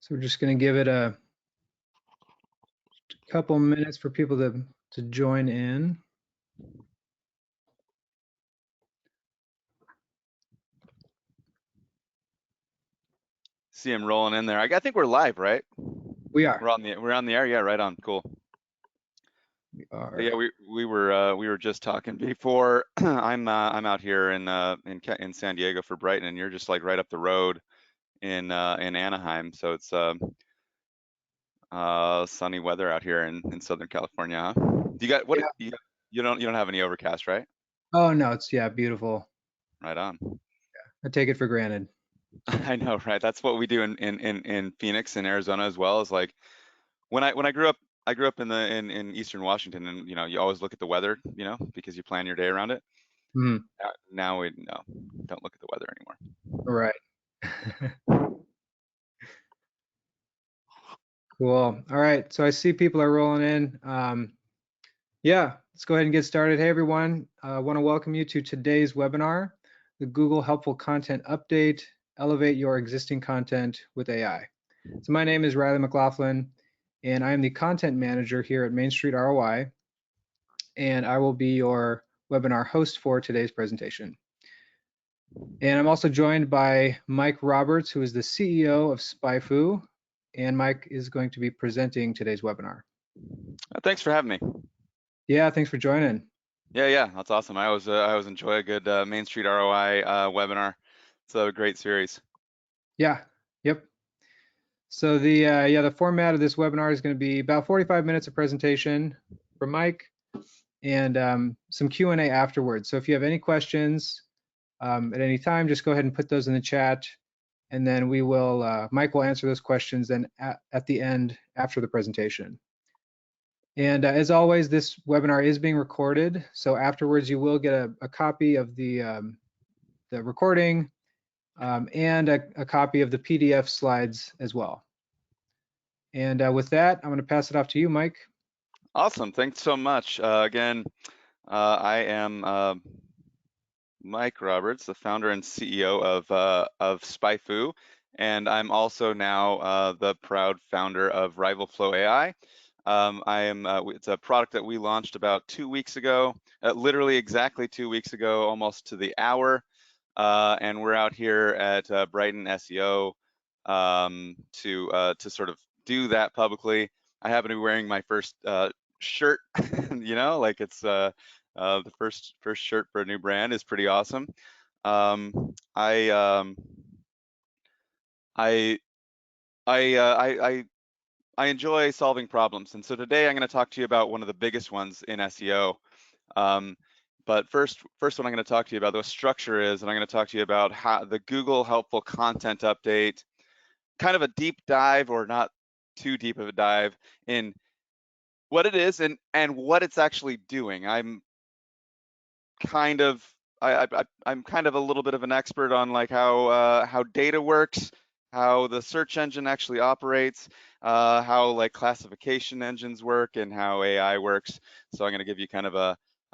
So we're just going to give it a couple minutes for people to join in. See him rolling in there. I think we're live, right? We are. We're on the air. Yeah, right on. Cool. We are. Yeah, we were just talking before. I'm out here in San Diego for Brighton, and you're just like right up the road in Anaheim. So it's sunny weather out here in Southern California, huh? Do you got what Yeah. you don't have any overcast, right? Oh no, it's beautiful. Right on. I take it for granted. I know, right? That's what we do in Phoenix in Arizona as well. Is like when I grew up, in Eastern Washington, and you always look at the weather, because you plan your day around it. Mhm. Now we no, don't look at the weather anymore. Right. Cool. All right. So I see people are rolling in. Yeah, let's go ahead and get started. Hey, everyone. I want to welcome you to today's webinar, the Google Helpful Content Update, Elevate Your Existing Content with AI. So my name is Riley McLaughlin, and I am the content manager here at Main Street ROI, and I will be your webinar host for today's presentation. And I'm also joined by Mike Roberts, who is the CEO of SpyFu, and Mike is going to be presenting today's webinar. Thanks for having me. Yeah, thanks for joining. Yeah, that's awesome. I always enjoy a good Main Street ROI webinar. It's a great series. Yeah, yep. So the format of this webinar is going to be about 45 minutes of presentation from Mike and some Q&A afterwards. So if you have any questions at any time, just go ahead and put those in the chat, and then Mike will answer those questions then at the end after the presentation. And as always, this webinar is being recorded, so afterwards you will get a copy of the recording and a copy of the PDF slides as well. And with that, I'm going to pass it off to you, Mike. Awesome. Thanks so much. Again, I am Mike Roberts, the founder and CEO of SpyFu, and I'm also now the proud founder of RivalFlow AI. It's a product that we launched about 2 weeks ago, literally exactly 2 weeks ago, almost to the hour. And we're out here at Brighton SEO to sort of do that publicly. I happen to be wearing my first shirt, like it's the first shirt for a new brand is pretty awesome. I enjoy solving problems, and so today I'm going to talk to you about one of the biggest ones in SEO. But first what I'm going to talk to you about, the structure is, and I'm going to talk to you about how the Google Helpful Content Update, kind of a deep dive, or not too deep of a dive, in what it is and what it's actually doing. I'm kind of a little bit of an expert on like how data works, how the search engine actually operates, how like classification engines work, and how AI works. So I'm going to give you kind of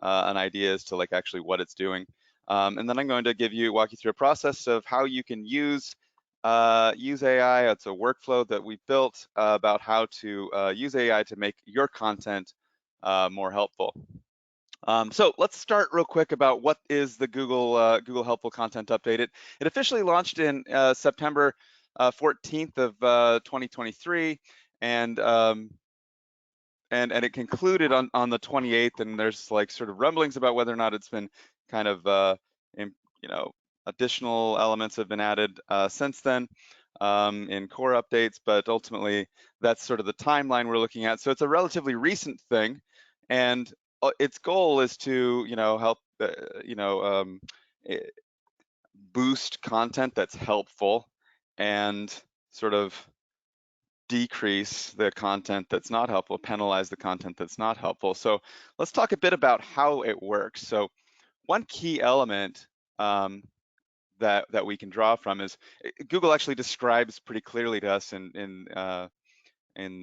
an idea as to like actually what it's doing, and then I'm going to walk you through a process of how you can use AI. It's a workflow that we built about how to use AI to make your content more helpful. So let's start real quick about what is the Google Helpful Content Update. It officially launched in September 14th of 2023, and it concluded on the 28th. And there's like sort of rumblings about whether or not it's been kind of additional elements have been added since then in core updates, but ultimately that's sort of the timeline we're looking at. So it's a relatively recent thing, and its goal is to help boost content that's helpful and sort of decrease the content that's not helpful, penalize the content that's not helpful. So let's talk a bit about how it works. So one key element that we can draw from is Google actually describes pretty clearly to us in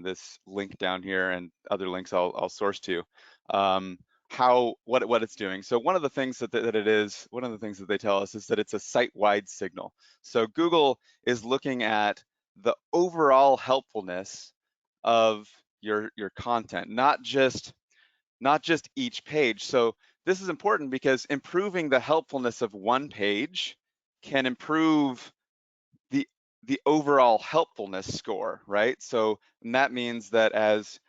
this link down here, and other links I'll source to, what it's doing. So one of the things that they tell us is that it's a site-wide signal. So Google is looking at the overall helpfulness of your content, not just each page. So this is important because improving the helpfulness of one page can improve the overall helpfulness score, right? So and that means that as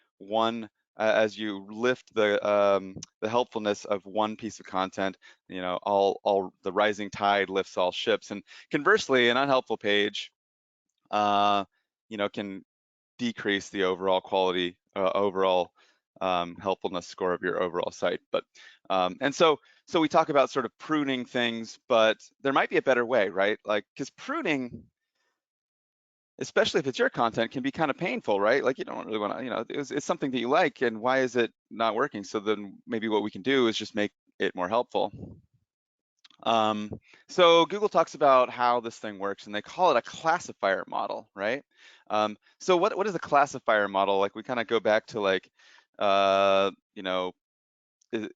you lift the helpfulness of one piece of content, you know, all the rising tide lifts all ships. And conversely, an unhelpful page, you know, can decrease the overall quality, overall helpfulness score of your overall site. But and so we talk about sort of pruning things, but there might be a better way, right? Like, because pruning, especially if it's your content, can be kind of painful, right? Like you don't really want to, you know, it's something that you like, and why is it not working? So then maybe what we can do is just make it more helpful. So Google talks about how this thing works, and they call it a classifier model, right? So what is a classifier model? Like we kind of go back to like, you know, i-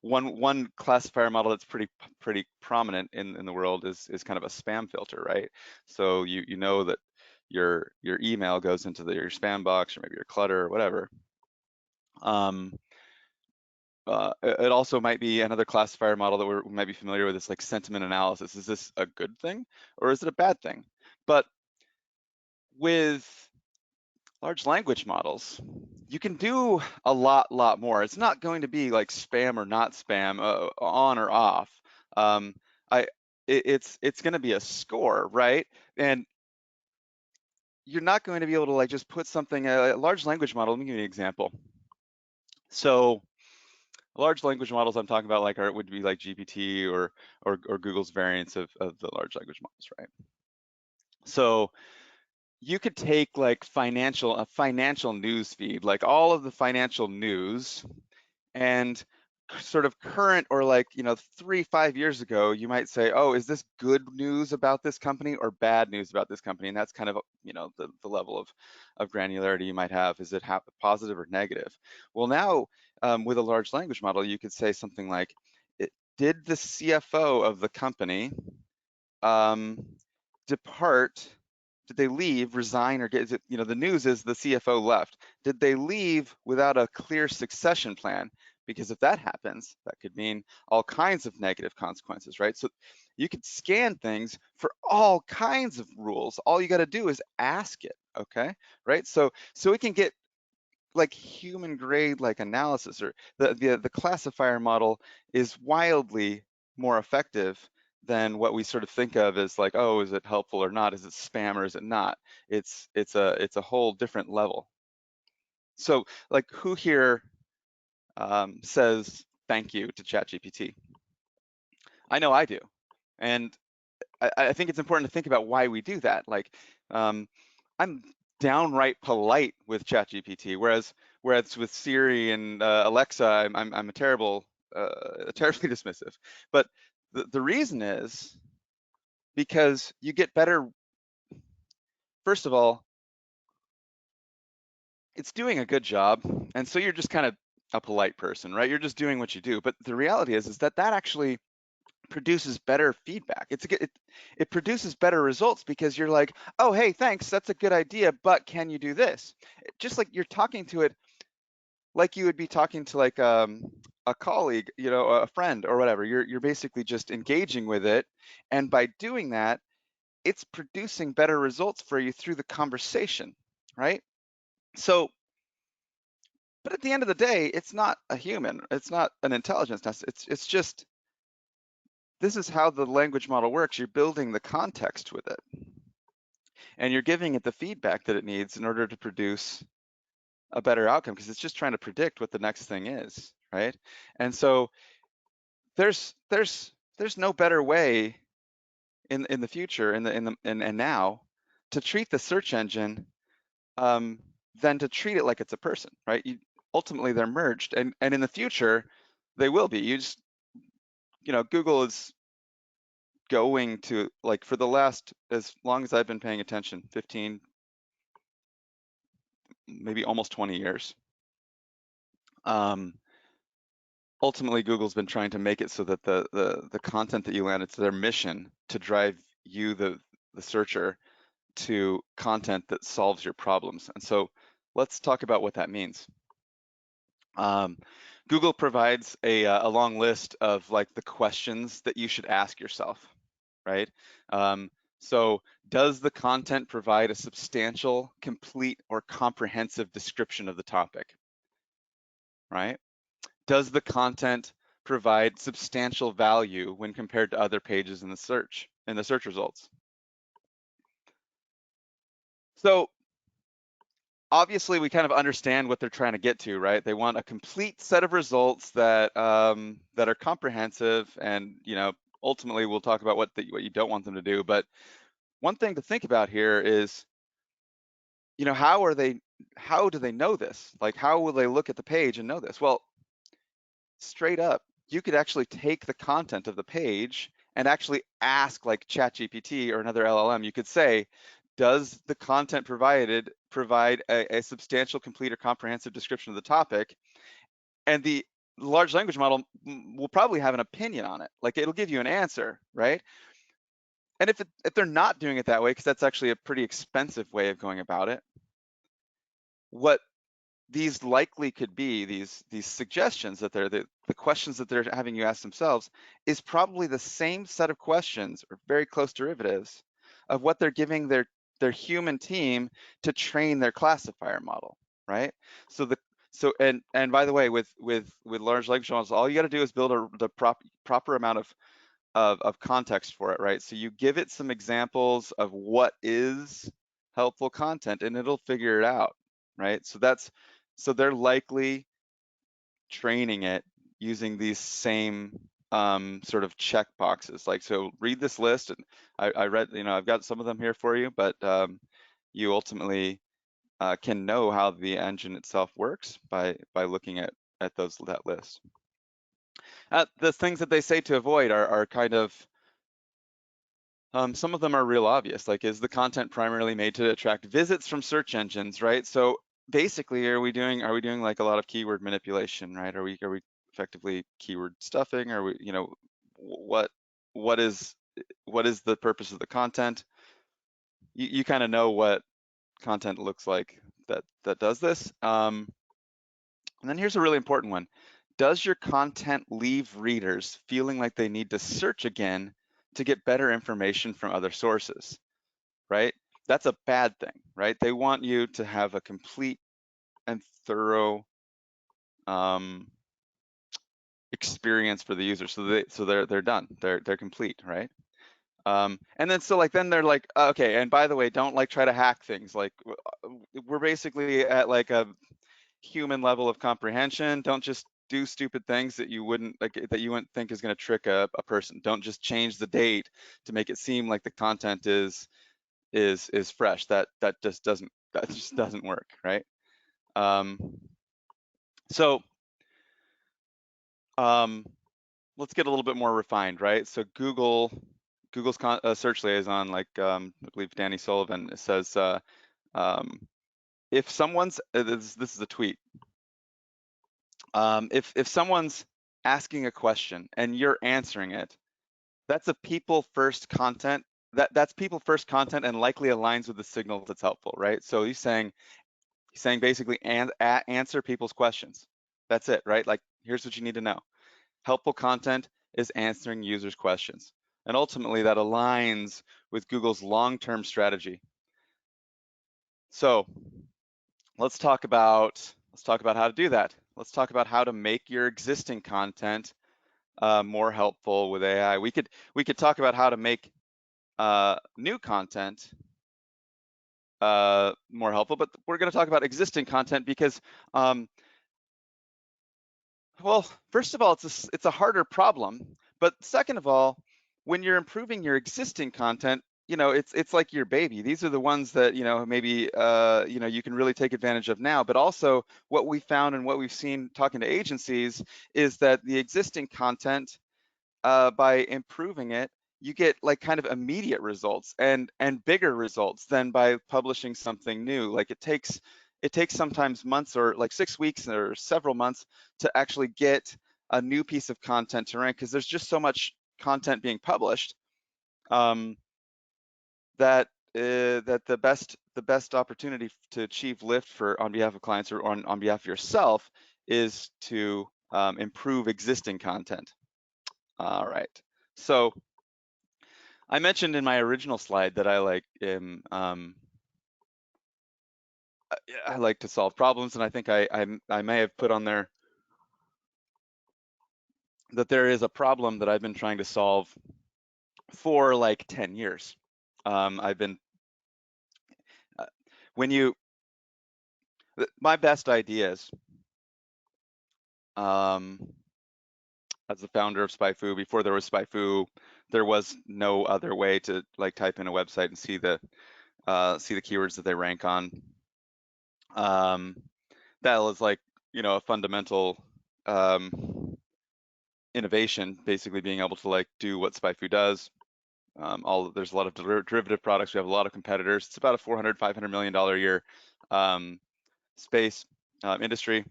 one classifier model that's pretty prominent in the world is kind of a spam filter, right? So you know that your email goes into your spam box or maybe your clutter or whatever. It also might be another classifier model that we might be familiar with. Is like sentiment analysis. Is this a good thing or is it a bad thing? But with large language models, you can do a lot more. It's not going to be like spam or not spam, on or off. Um, it's going to be a score, right? And you're not going to be able to like just put something, a large language model. Let me give you an example. So large language models I'm talking about would be like GPT or Google's variants of the large language models, right? So you could take like a financial news feed, like all of the financial news, and sort of current or like, you know, 3-5 years ago, you might say, oh, is this good news about this company or bad news about this company? And that's kind of, you know, the level of granularity you might have. Is it positive or negative? Well, now with a large language model, you could say something like, did the CFO of the company um, depart? Did they leave, resign, or get, you know, the news is the CFO left. Did they leave without a clear succession plan? Because if that happens, that could mean all kinds of negative consequences, right? So you could scan things for all kinds of rules. All you got to do is ask it, okay? Right? So we can get like human grade like analysis, or the classifier model is wildly more effective than what we sort of think of as like, oh, is it helpful or not? Is it spam or is it not? It's a whole different level. So like, who here says thank you to ChatGPT? I know I do, and I think it's important to think about why we do that. Like, I'm downright polite with ChatGPT, whereas with Siri and Alexa, I'm a terribly dismissive. But the reason is because you get better. First of all, it's doing a good job, and so you're just kind of a polite person, right? You're just doing what you do. But the reality is that actually produces better feedback. It produces better results because you're like, oh, hey, thanks, that's a good idea, but can you do this? Just like you're talking to it like you would be talking to like a colleague, you know, a friend or whatever. You're basically just engaging with it, and by doing that, it's producing better results for you through the conversation, right? So, but at the end of the day, it's not a human. It's not an intelligence test. It's just, this is how the language model works. You're building the context with it, and you're giving it the feedback that it needs in order to produce a better outcome, because it's just trying to predict what the next thing is, right? And so there's no better way in the future, and now, to treat the search engine than to treat it like it's a person, right? Ultimately they're merged, and in the future they will be. You know, Google is going to, like, for the last, as long as I've been paying attention, 15, maybe almost 20 years, ultimately Google's been trying to make it so that the content that you land, it's their mission to drive you, the searcher, to content that solves your problems. And so let's talk about what that means. Google provides a long list of like the questions that you should ask yourself, right? So does the content provide a substantial, complete, or comprehensive description of the topic, right? Does the content provide substantial value when compared to other pages in the search results? So obviously we kind of understand what they're trying to get to, right? They want a complete set of results that that are comprehensive, and ultimately we'll talk about what you don't want them to do. But one thing to think about here is, how do they know this? Like, how will they look at the page and know this? Well, straight up, you could actually take the content of the page and actually ask like ChatGPT or another LLM. You could say, does the content provided provide a substantial, complete, or comprehensive description of the topic? And the large language model will probably have an opinion on it. Like, it'll give you an answer, right? And if they're not doing it that way, because that's actually a pretty expensive way of going about it, what these likely could be, these suggestions that they're the questions that they're having you ask themselves, is probably the same set of questions or very close derivatives of what they're giving their human team to train their classifier model, right? And by the way, with large language models, all you got to do is build the proper amount of context for it, right? So you give it some examples of what is helpful content, and it'll figure it out, right? So they're likely training it using these same sort of check boxes. Like, so read this list, and I read, I've got some of them here for you, but you ultimately can know how the engine itself works by looking at that list. The things that they say to avoid are kind of, some of them are real obvious, like, is the content primarily made to attract visits from search engines, right? So basically, are we doing like a lot of keyword manipulation, right? Are we effectively keyword stuffing? Are we, what is the purpose of the content? You kind of know what content looks like that does this. And then here's a really important one. Does your content leave readers feeling like they need to search again to get better information from other sources, right? That's a bad thing, right? They want you to have a complete and thorough experience for the user. So they're done. They're complete, right? And then they're like, okay, and by the way, don't like try to hack things. Like, we're basically at like a human level of comprehension. Don't just do stupid things that you wouldn't think is going to trick a person. Don't just change the date to make it seem like the content is fresh. That just doesn't work, right? Let's get a little bit more refined, right? So Google's search liaison, like I believe Danny Sullivan says, if someone's this is a tweet. If someone's asking a question and you're answering it, that's a people first content. That's people first content and likely aligns with the signal that's helpful, right? So he's saying basically answer people's questions. That's it, right? Like, here's what you need to know. Helpful content is answering users' questions. And ultimately that aligns with Google's long-term strategy. So let's talk about how to do that. Let's talk about how to make your existing content more helpful with AI. We could talk about how to make new content more helpful, but we're going to talk about existing content because, well, first of all, it's a harder problem, but second of all, when you're improving your existing content, it's like your baby. These are the ones that maybe you can really take advantage of now. But also, what we found and what we've seen talking to agencies is that the existing content, by improving it, you get like kind of immediate results and bigger results than by publishing something new. Like, it takes sometimes months or like 6 weeks or several months to actually get a new piece of content to rank, because there's just so much content being published that that the best opportunity to achieve lift on behalf of clients or on behalf of yourself is to improve existing content. All right. So I mentioned in my original slide that I like to solve problems, and I think I may have put on there that there is a problem that I've been trying to solve for like 10 years. I've been my best ideas as the founder of SpyFu, before there was SpyFu, there was no other way to like type in a website and see the keywords that they rank on. That was like, a fundamental innovation, basically being able to like do what SpyFu does. There's a lot of derivative products. We have a lot of competitors. It's about a $400-500 million a year space industry.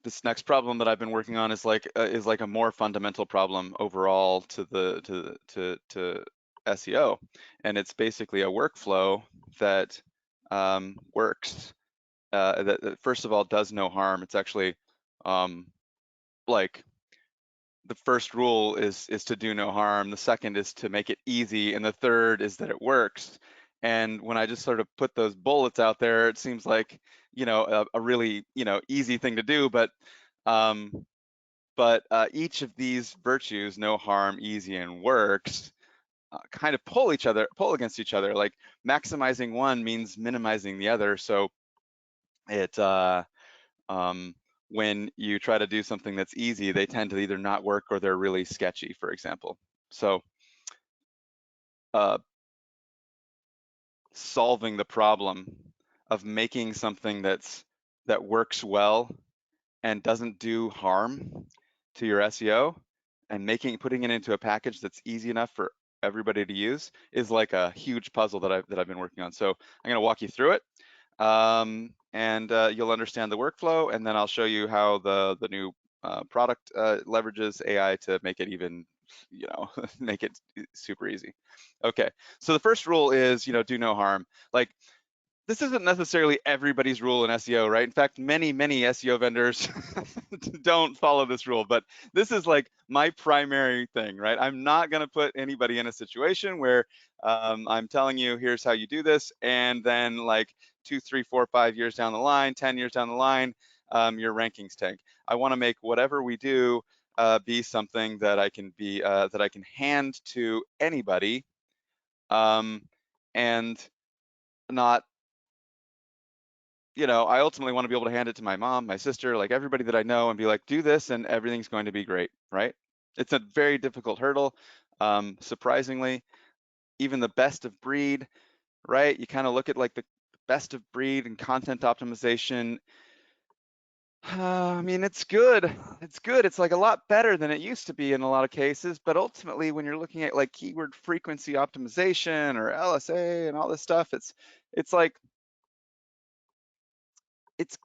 This next problem that I've been working on is like a more fundamental problem overall to SEO, and it's basically a workflow that works. That first of all does no harm. It's actually like the first rule is to do no harm. The second is to make it easy, and the third is that it works. And when I just sort of put those bullets out there, it seems like a really easy thing to do, but each of these virtues, no harm, easy, and works, kind of pull against each other. Like maximizing one means minimizing the other. So it when you try to do something that's easy, they tend to either not work or they're really sketchy, for example. So solving the problem of making something that works well and doesn't do harm to your SEO, and putting it into a package that's easy enough for everybody to use is like a huge puzzle that I've been working on. So I'm going to walk you through it, and you'll understand the workflow, and then I'll show you how the new product leverages AI to make it even, make it super easy. Okay, so the first rule is, do no harm. Like, this isn't necessarily everybody's rule in SEO, right? In fact, many SEO vendors don't follow this rule, but this is like my primary thing, right? I'm not going to put anybody in a situation where I'm telling you, here's how you do this, and then like 2, 3, 4, 5 years down the line, 10 years down the line, your rankings tank. I want to make whatever we do be something that I can hand to anybody, and not, I ultimately want to be able to hand it to my mom, my sister, like everybody that I know, and be like, do this and everything's going to be great, right? It's a very difficult hurdle. Surprisingly, even the best of breed, right? You kind of look at like the best of breed and content optimization. I mean, it's good. It's good. It's like a lot better than it used to be in a lot of cases. But ultimately, when you're looking at like keyword frequency optimization or LSA and all this stuff, it's like it's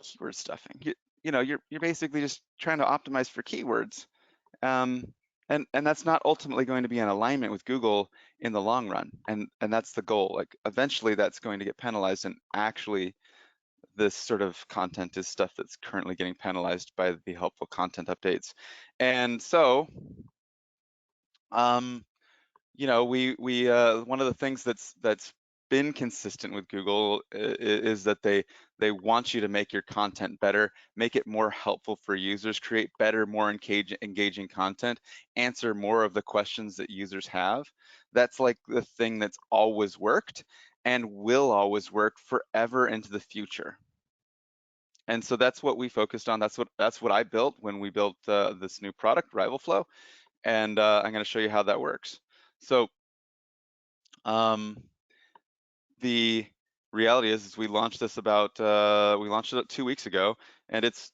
keyword stuffing. You're basically just trying to optimize for keywords, and that's not ultimately going to be in alignment with Google in the long run. And that's the goal. Like eventually, that's going to get penalized. And actually, this sort of content is stuff that's currently getting penalized by the helpful content updates. And so, we one of the things that's been consistent with Google is that they want you to make your content better, make it more helpful for users, create better, more engaging content, answer more of the questions that users have. That's like the thing that's always worked and will always work forever into the future. And so that's what we focused on. That's what I built when we built this new product, RivalFlow, and I'm going to show you how that works. So the reality is we launched this we launched it 2 weeks ago, and it's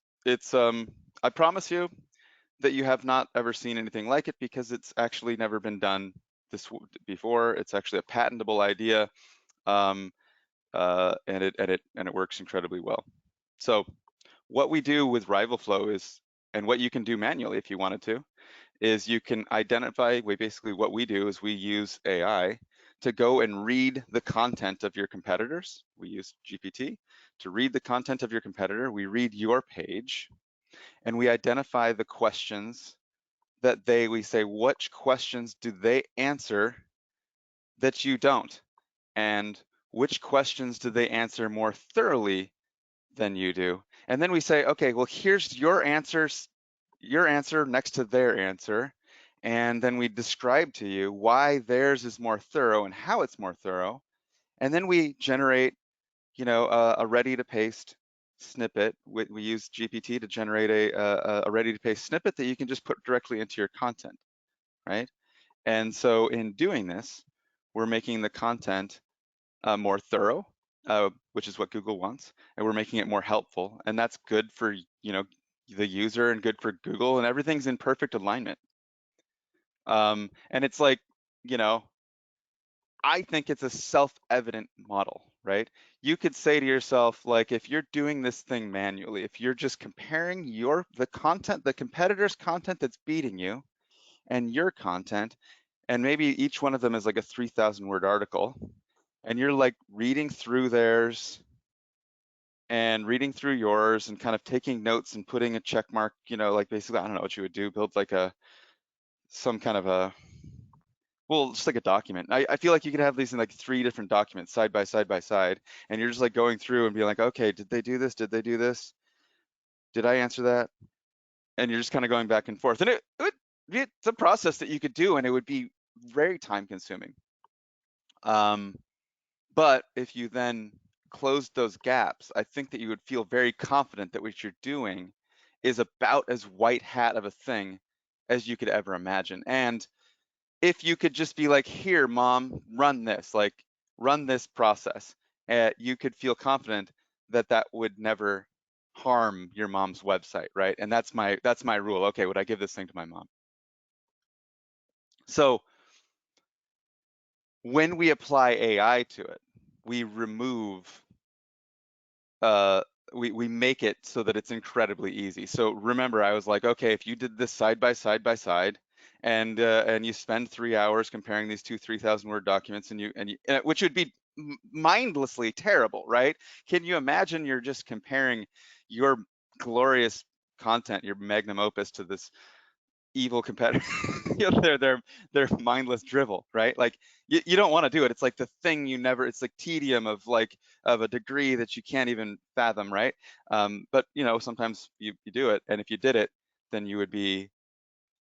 I promise you that you have not ever seen anything like it, because it's actually never been done this before. It's actually a patentable idea, and it works incredibly well. So what we do with RivalFlow is, and what you can do manually if you wanted to, is you can identify, basically what we do is we use AI to go and read the content of your competitors. We use GPT to read the content of your competitor. We read your page and we identify the questions that we say, which questions do they answer that you don't? And which questions do they answer more thoroughly than you do? And then we say, okay, well, here's your answer next to their answer. And then we describe to you why theirs is more thorough and how it's more thorough. And then we generate, a ready to paste snippet. We use GPT to generate a ready to paste snippet that you can just put directly into your content, right? And so in doing this, we're making the content more thorough, which is what Google wants, and we're making it more helpful, and that's good for the user and good for Google, and everything's in perfect alignment. And it's like, I think it's a self-evident model, right? You could say to yourself, like, if you're doing this thing manually, if you're just comparing the competitor's content that's beating you and your content, and maybe each one of them is like a 3,000 word article, and you're like reading through theirs and reading through yours and kind of taking notes and putting a check mark, like basically, I don't know what you would do, build like some kind of well, just like a document. I feel like you could have these in like 3 different documents side by side by side, and you're just like going through and being like, okay, did they do this? Did they do this? Did I answer that? And you're just kind of going back and forth. And it's a process that you could do, and it would be very time consuming. But if you then closed those gaps, I think that you would feel very confident that what you're doing is about as white hat of a thing as you could ever imagine. And if you could just be like, here, mom, run this process, you could feel confident that that would never harm your mom's website, right? And that's my rule. Okay, would I give this thing to my mom? So when we apply AI to it, we remove we make it so that it's incredibly easy. So remember, I was like, okay, if you did this side by side, and you spend 3 hours comparing these two 3,000 word documents, which would be mindlessly terrible, right? Can you imagine you're just comparing your glorious content, your magnum opus, to this evil competitor? Their mindless drivel, right? Like you don't want to do it. It's like the thing it's like tedium of a degree that you can't even fathom, right? But sometimes you do it, and if you did it, then you'd be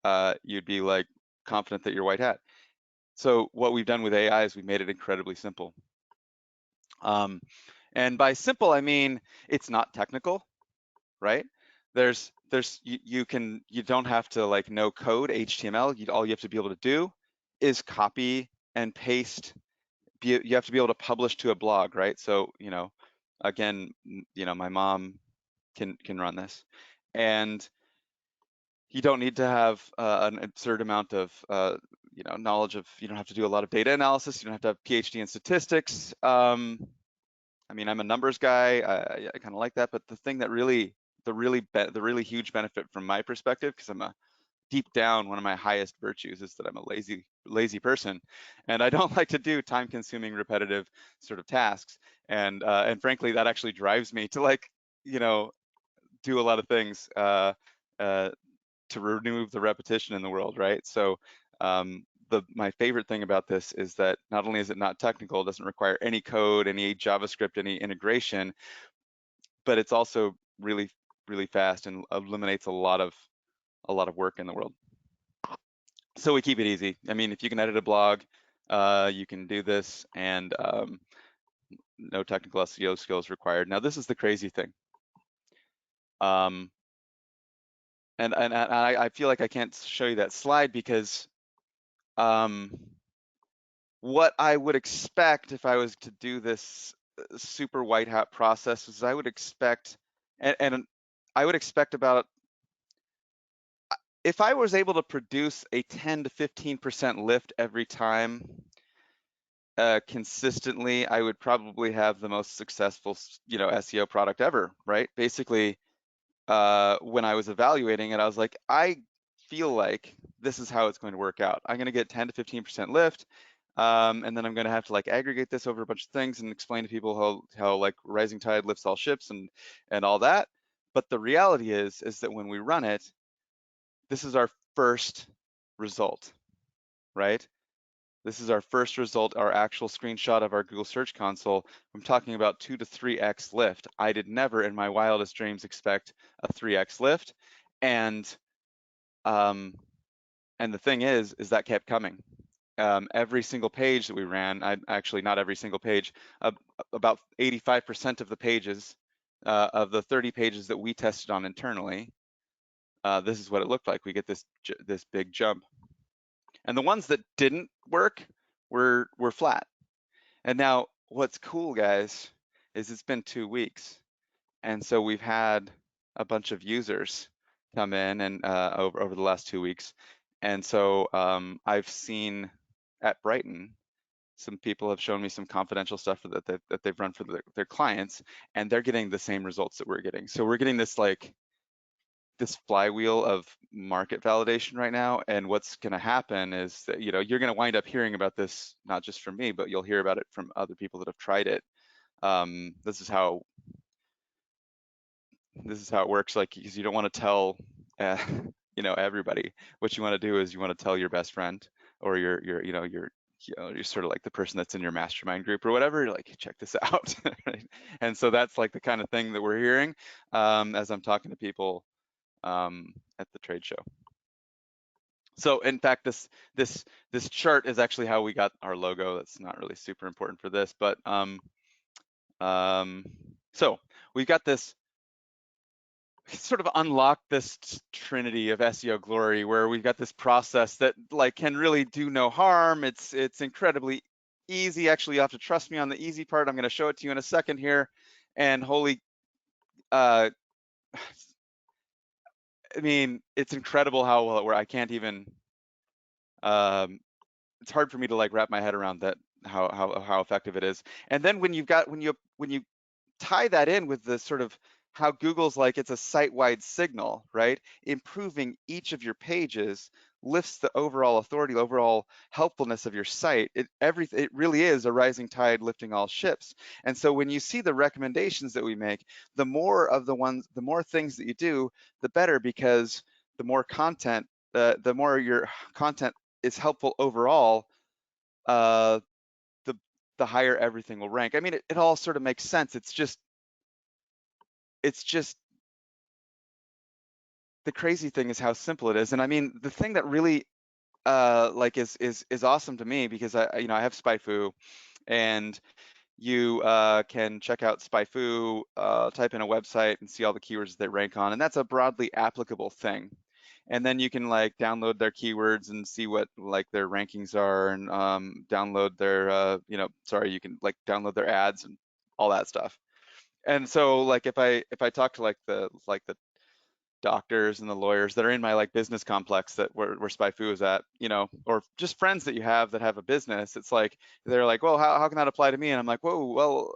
like confident that you're white hat. So what we've done with AI is we've made it incredibly simple. And by simple, I mean it's not technical, right? You don't have to like know code HTML. All you have to be able to do is copy and paste. You have to be able to publish to a blog, right? So again, my mom can run this, and you don't need to have an absurd amount of knowledge of. You don't have to do a lot of data analysis. You don't have to have PhD in statistics. I mean, I'm a numbers guy. I kind of like that, but the thing that the really huge benefit from my perspective, because I'm deep down, one of my highest virtues is that I'm a lazy person, and I don't like to do time-consuming, repetitive sort of tasks. And frankly, that actually drives me to do a lot of things to remove the repetition in the world, right? So my favorite thing about this is that not only is it not technical, it doesn't require any code, any JavaScript, any integration, but it's also really, really fast and eliminates a lot of work in the world. So we keep it easy. I mean, if you can edit a blog, you can do this, and no technical SEO skills required. Now, this is the crazy thing. And I feel like I can't show you that slide because what I would expect if I was to do this super white hat process is I would expect, and I would expect about, if I was able to produce a 10 to 15% lift every time consistently, I would probably have the most successful, SEO product ever, right? Basically, when I was evaluating it, I was like, I feel like this is how it's going to work out. I'm going to get 10 to 15% lift. And then I'm going to have to like aggregate this over a bunch of things and explain to people how like rising tide lifts all ships and all that. But the reality is that when we run it, this is our first result, right? This is our first result, our actual screenshot of our Google Search Console. I'm talking about 2 to 3x lift. I did never in my wildest dreams expect a 3x lift. And the thing is that kept coming. Every single page that we ran, actually not every single page, about 85% of the pages, of the 30 pages that we tested on internally, this is what it looked like. We get this big jump. And the ones that didn't work were flat. And now what's cool, guys, is it's been 2 weeks. And so we've had a bunch of users come in and over the last 2 weeks. And so I've seen at Brighton, some people have shown me some confidential stuff that they've run for their clients, and they're getting the same results that we're getting. So we're getting this like this flywheel of market validation right now. And what's going to happen is that, you know, you're going to wind up hearing about this, not just from me, but you'll hear about it from other people that have tried it. This is how it works. Like, because you don't want to tell, you know, everybody. What you want to do is you want to tell your best friend or your you're sort of like the person that's in your mastermind group or whatever. You're like, check this out, right? And so that's like the kind of thing that we're hearing as I'm talking to people at the trade show. So in fact, this chart is actually how we got our logo. That's not really super important for this, but so we've got this sort of unlocked this trinity of SEO glory, where we've got this process that like can really do no harm. It's incredibly easy. Actually, you have to trust me on the easy part. I'm going to show it to you in a second here. And holy, I mean, it's incredible how well it works. I can't even. It's hard for me to like wrap my head around that, how effective it is. And then when you tie that in with the sort of how Google's like, it's a site-wide signal, right? Improving each of your pages lifts the overall authority, overall helpfulness of your site. It really is a rising tide lifting all ships. And so when you see the recommendations that we make, the more things that you do, the better, because the more content, the more your content is helpful overall, the higher everything will rank. I mean, it all sort of makes sense. It's just the crazy thing is how simple it is. And I mean, the thing that really like is awesome to me, because I have SpyFu, and you can check out SpyFu, type in a website and see all the keywords they rank on, and that's a broadly applicable thing. And then you can like download their keywords and see what like their rankings are, and download their you can like download their ads and all that stuff. And so like if I talk to like the doctors and the lawyers that are in my like business complex that where SpyFu is at, you know, or just friends that you have that have a business, it's like they're like, well, how can that apply to me? And I'm like, whoa, well,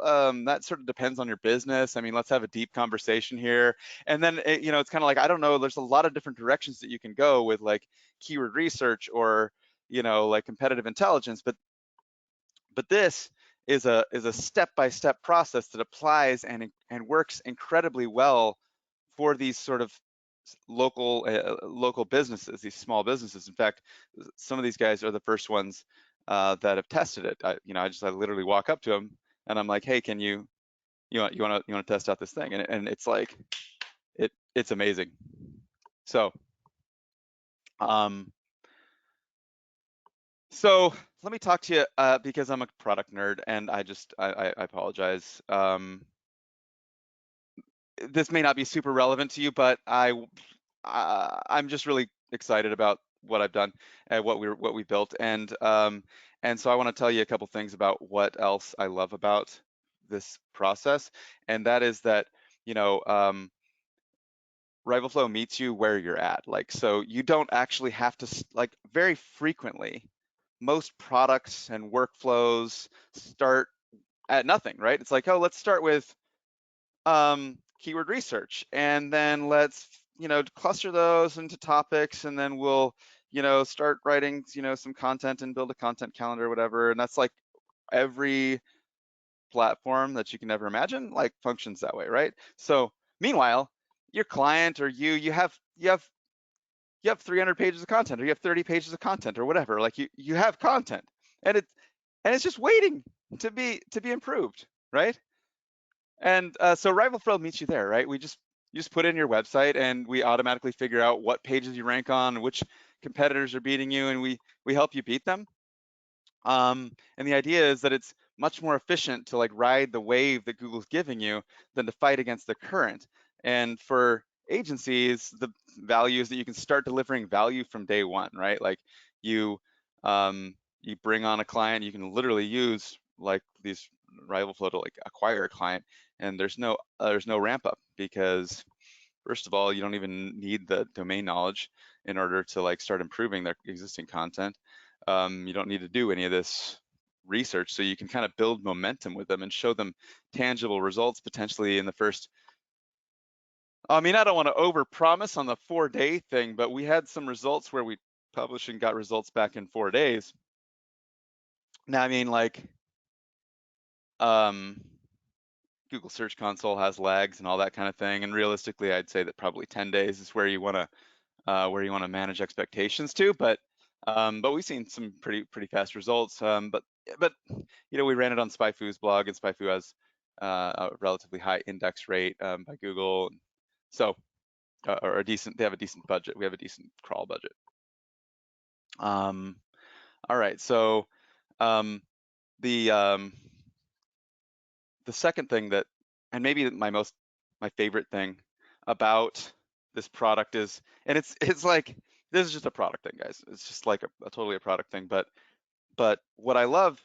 that sort of depends on your business. I mean, let's have a deep conversation here. And then it's kind of like, I don't know, there's a lot of different directions that you can go with like keyword research or like competitive intelligence, but this is a step-by-step process that applies and works incredibly well for these sort of local businesses, these small businesses. In fact, some of these guys are the first ones that have tested it. I literally walk up to them and I'm like, hey, can you want to test out this thing? And it's like it's amazing. So so let me talk to you because I'm a product nerd, and I apologize. This may not be super relevant to you, but I'm just really excited about what I've done and what we built, and so I want to tell you a couple things about what else I love about this process, and that is that RivalFlow meets you where you're at. Like, so you don't actually have to like very frequently. Most products and workflows start at nothing, right? It's like, oh, let's start with keyword research, and then let's cluster those into topics, and then we'll start writing, some content and build a content calendar or whatever. And that's like every platform that you can ever imagine, like functions that way, right? So meanwhile, your client or you have 300 pages of content, or you have 30 pages of content, or whatever. Like you have content, and it's just waiting to be improved, right? And so RivalFlow meets you there, right? You just put in your website, and we automatically figure out what pages you rank on, which competitors are beating you, and we help you beat them. And the idea is that it's much more efficient to like ride the wave that Google's giving you than to fight against the current. And for agencies, the value is that you can start delivering value from day one, right? Like you you bring on a client, you can literally use like these RivalFlow to like acquire a client, and there's no ramp up, because first of all, you don't even need the domain knowledge in order to like start improving their existing content. You don't need to do any of this research, so you can kind of build momentum with them and show them tangible results potentially in the first. I mean, I don't want to overpromise on the 4-day thing, but we had some results where we published and got results back in 4 days. Now, I mean, like, um, Google Search Console has lags and all that kind of thing, and realistically, I'd say that probably 10 days is where you want to manage expectations to, but we've seen some pretty fast results. But we ran it on SpyFu's blog, and SpyFu has a relatively high index rate by Google, so or they have a decent budget. We have a decent crawl budget. All right, so um, the second thing that, and maybe my favorite thing about this product is, and it's like, this is just a product thing, guys. It's just like a totally a product thing. But what I love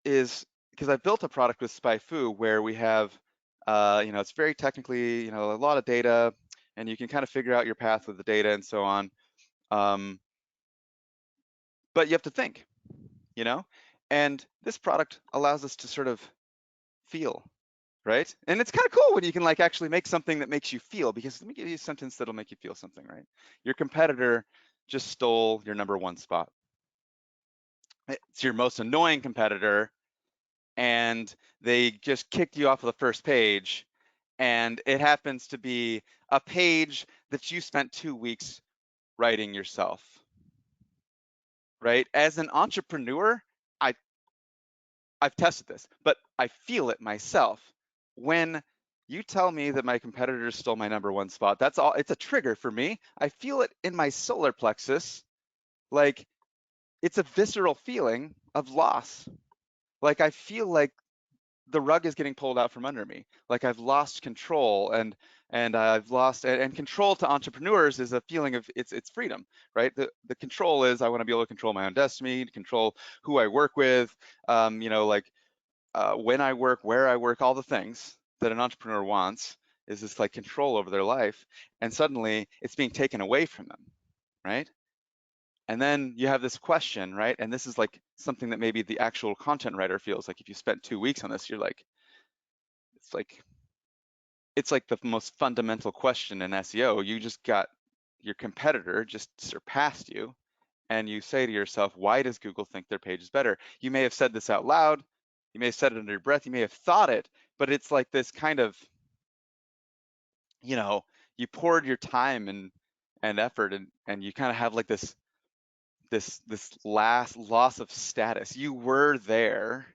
is, because I built a product with SpyFu where we have, it's very technically, a lot of data, and you can kind of figure out your path with the data and so on. But you have to think, and this product allows us to sort of feel, right? And it's kind of cool when you can like actually make something that makes you feel, because let me give you a sentence that'll make you feel something, right? Your competitor just stole your #1 spot. It's your most annoying competitor, and they just kicked you off of the first page, and it happens to be a page that you spent 2 weeks writing yourself, right? As an entrepreneur, I I've tested this, but I feel it myself. When you tell me that my competitors stole my #1 spot, that's all. It's a trigger for me. I feel it in my solar plexus. Like, it's a visceral feeling of loss. Like, I feel like the rug is getting pulled out from under me. Like I've lost control, and I've lost, and control to entrepreneurs is a feeling of it's freedom, right? The control is, I want to be able to control my own destiny, to control who I work with, like when I work, where I work, all the things that an entrepreneur wants is this like control over their life, and suddenly it's being taken away from them, right? And then you have this question, right? And this is like something that maybe the actual content writer feels like. If you spent 2 weeks on this, you're like, it's like the most fundamental question in SEO. You just got, your competitor just surpassed you, and you say to yourself, why does Google think their page is better? You may have said this out loud, you may have said it under your breath, you may have thought it, but it's like this kind of, you poured your time and effort, and you kind of have like this last loss of status. You were there,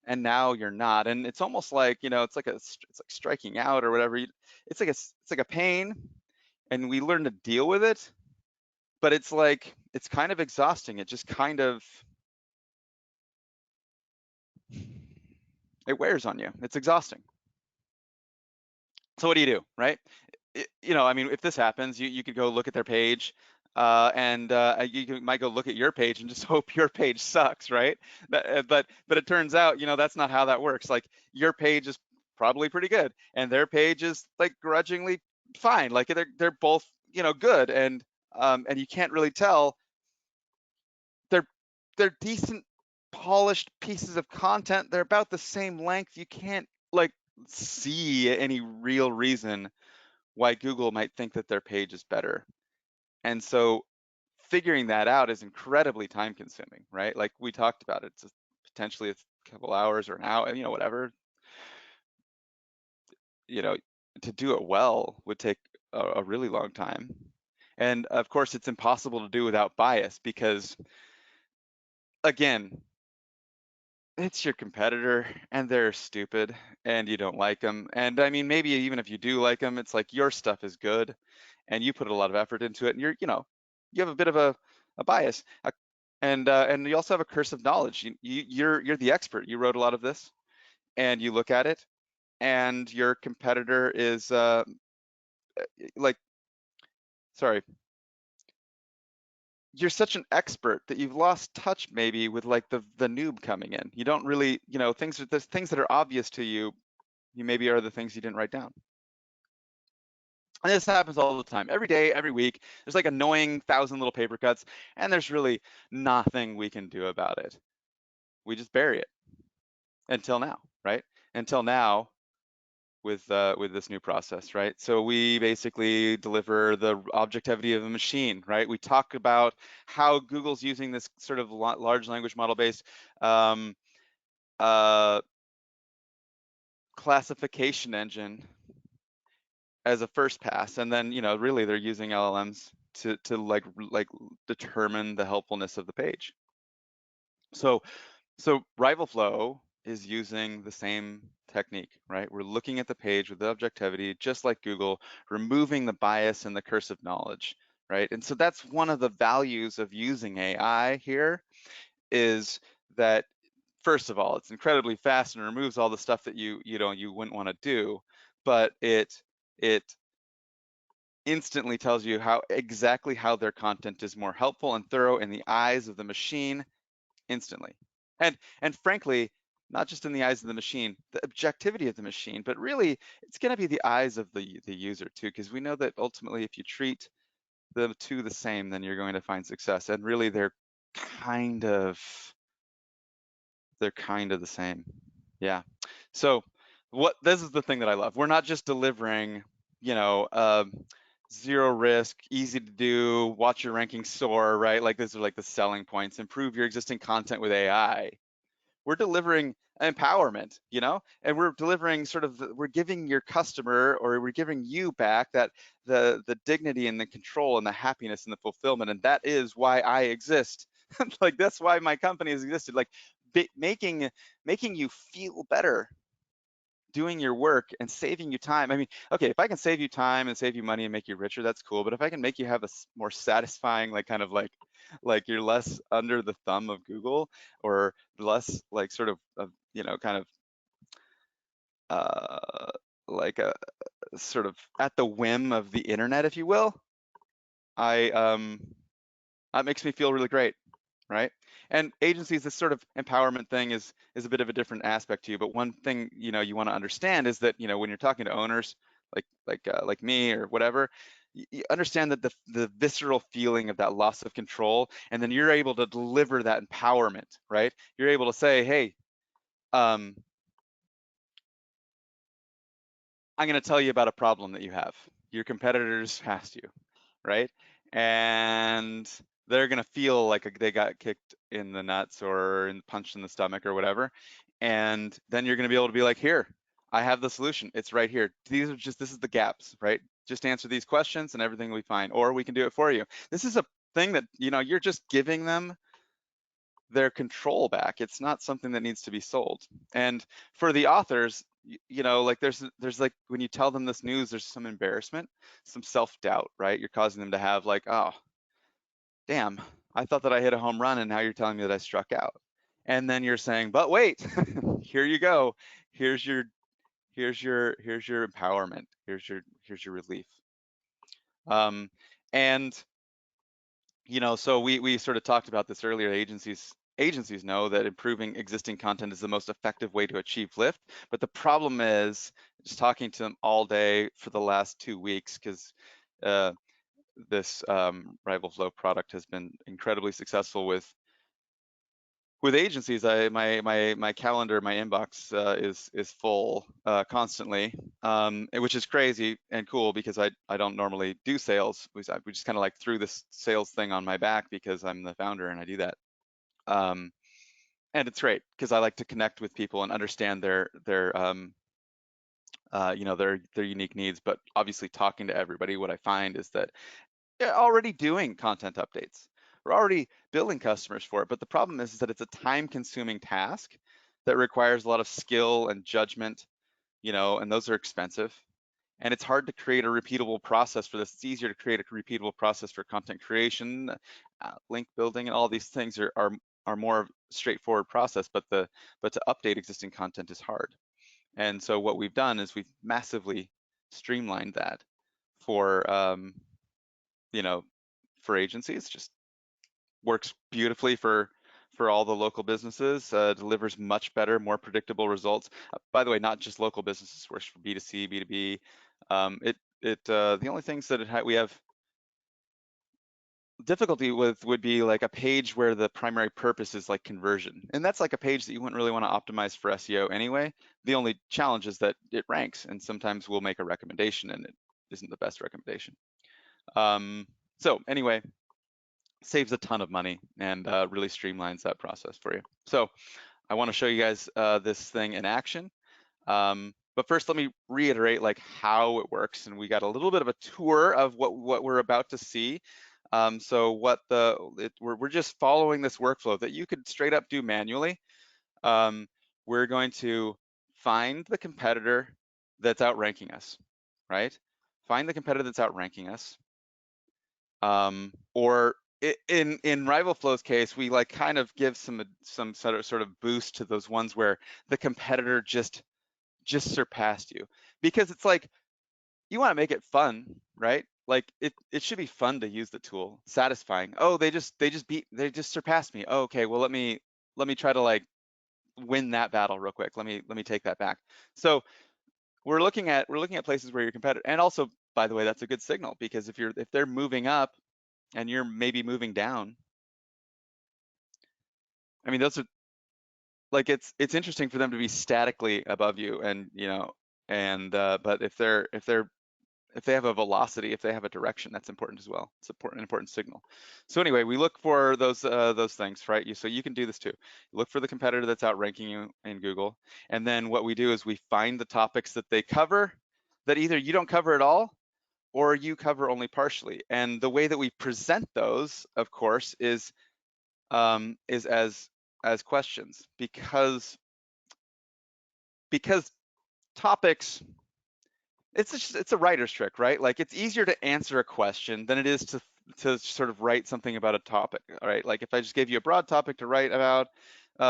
and now you're not, and it's almost like, it's like striking out or whatever. It's like a pain, and we learn to deal with it, but it's like, it's kind of exhausting. It just kind of, it wears on you. It's exhausting. So what do, right? I mean, if this happens, you could go look at their page, and might go look at your page and just hope your page sucks, right? But it turns out, that's not how that works. Like, your page is probably pretty good, and their page is like grudgingly fine. Like, they're both, good, and you can't really tell. They're decent, polished pieces of content. They're about the same length. You can't like see any real reason why Google might think that their page is better. And so figuring that out is incredibly time consuming, right? Like we talked about, it's potentially a couple hours or an hour, whatever, you know, to do it well would take a really long time. And of course, it's impossible to do without bias because, again, it's your competitor and they're stupid and you don't like them. And I mean, maybe even if you do like them, it's like your stuff is good and you put a lot of effort into it and you have a bit of a bias. And you also have a curse of knowledge. You're the expert. You wrote a lot of this and you look at it and your competitor is like, sorry, you're such an expert that you've lost touch maybe with like the noob coming in. You don't really, there's things that are obvious to you, maybe are the things you didn't write down. And this happens all the time, every day, every week. There's like annoying 1,000 little paper cuts, and there's really nothing we can do about it. We just bury it until now, right? Until now, with this new process, right? So we basically deliver the objectivity of a machine, right? We talk about how Google's using this sort of large language model based uh, classification engine as a first pass, and then really they're using LLMs to like determine the helpfulness of the page. So RivalFlow is using the same technique, right? We're looking at the page with the objectivity, just like Google, removing the bias and the curse of knowledge, right? And so that's one of the values of using AI here, is that first of all, it's incredibly fast and removes all the stuff that you wouldn't want to do, but it instantly tells you exactly how their content is more helpful and thorough in the eyes of the machine instantly. And frankly, not just in the eyes of the machine, the objectivity of the machine, but really it's going to be the eyes of the user too, because we know that ultimately if you treat the two the same, then you're going to find success. And really they're kind of the same. Yeah. So this is the thing that I love. We're not just delivering, zero risk, easy to do, watch your rankings soar, right? Like these are like the selling points, improve your existing content with AI. We're delivering empowerment, and we're delivering we're giving your customer, or we're giving you back that the dignity and the control and the happiness and the fulfillment. And that is why I exist. Like that's why my company has existed, like making you feel better doing your work and saving you time. I mean, okay, if I can save you time and save you money and make you richer, that's cool. But if I can make you have a more satisfying, like kind of like you're less under the thumb of Google, or less like sort of kind of like a sort of at the whim of the internet, if you will, that makes me feel really great, right? And agencies, this sort of empowerment thing is a bit of a different aspect to you. But one thing you want to understand is that when you're talking to owners like me or whatever, you understand that the visceral feeling of that loss of control, and then you're able to deliver that empowerment, right? You're able to say, hey, I'm going to tell you about a problem that you have. Your competitors passed you, right? And they're going to feel like they got kicked in the nuts or punched in the stomach or whatever. And then you're going to be able to be like, here, I have the solution. It's right here. This is the gaps, right? Just answer these questions and everything will be fine. Or we can do it for you. This is a thing that, you're just giving them their control back. It's not something that needs to be sold. And for the authors, like there's like when you tell them this news, there's some embarrassment, some self-doubt, right? You're causing them to have like, oh, damn, I thought that I hit a home run and now you're telling me that I struck out. And then you're saying, but wait, here you go. Here's your empowerment. Here's your relief. And so we sort of talked about this earlier. Agencies know that improving existing content is the most effective way to achieve lift. But the problem is just talking to them all day for the last 2 weeks, because this RivalFlow product has been incredibly successful with with agencies, my calendar, my inbox is full constantly, which is crazy and cool because I don't normally do sales. We just kind of like threw this sales thing on my back because I'm the founder and I do that. Um, and it's great because I like to connect with people and understand their unique needs. But obviously, talking to everybody, what I find is that they're already doing content updates. We're already building customers for it. But the problem is that it's a time-consuming task that requires a lot of skill and judgment, and those are expensive. And it's hard to create a repeatable process for this. It's easier to create a repeatable process for content creation, link building, and all these things are more straightforward process. But to update existing content is hard. And so what we've done is we've massively streamlined that for you know for agencies. Just works beautifully for all the local businesses. Delivers much better, more predictable results. By the way, not just local businesses. Works for B2C, B2B. The only things that we have difficulty with would be like a page where the primary purpose is like conversion, and that's like a page that you wouldn't really want to optimize for SEO anyway. The only challenge is that it ranks, and sometimes we'll make a recommendation and it isn't the best recommendation. So anyway, saves a ton of money and really streamlines that process for you. So I want to show you guys this thing in action. But first, let me reiterate like how it works, and we got a little bit of a tour of what we're about to see. So we're just following this workflow that you could straight up do manually. We're going to find the competitor that's outranking us, right? Find the competitor that's outranking us. Or in RivalFlow's case, we like kind of give some sort of boost to those ones where the competitor just surpassed you, because it's like you want to make it fun, right? Like it should be fun to use the tool, satisfying. Oh, they just surpassed me. Oh, okay, well let me try to like win that battle real quick. Let me take that back. So we're looking at places where your competitor, and also by the way, that's a good signal, because if they're moving up and you're maybe moving down, I mean, those are like, it's interesting for them to be statically above you, and but if they have a velocity, if they have a direction, that's important as well. It's an important signal. So anyway, we look for those things, right? So you can do this too. Look for the competitor that's outranking you in Google, and then what we do is we find the topics that they cover that either you don't cover at all or you cover only partially. And the way that we present those, of course, is as questions, because topics, it's a writer's trick, right? Like, it's easier to answer a question than it is to sort of write something about a topic, all right? Like, if I just gave you a broad topic to write about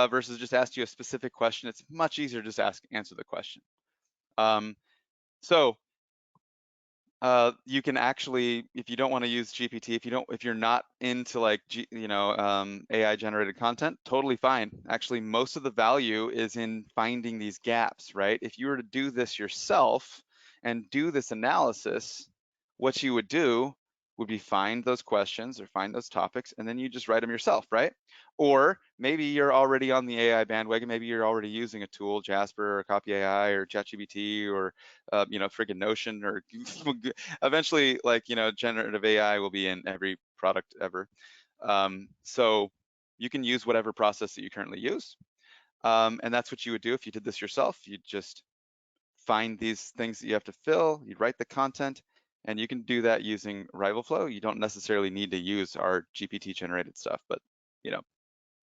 versus just asked you a specific question, it's much easier to just answer the question. So you can actually, if you don't want to use GPT, if you're not into like AI generated content, totally fine. Actually, most of the value is in finding these gaps, right? If you were to do this yourself and do this analysis, what you would do would be find those questions or find those topics, and then you just write them yourself, right? Or maybe you're already on the AI bandwagon. Maybe you're already using a tool, Jasper or Copy AI or ChatGPT or friggin' Notion, or eventually, like, generative AI will be in every product ever. So you can use whatever process that you currently use. And that's what you would do if you did this yourself. You'd just find these things that you have to fill, you'd write the content, and you can do that using RivalFlow. You don't necessarily need to use our GPT generated stuff, but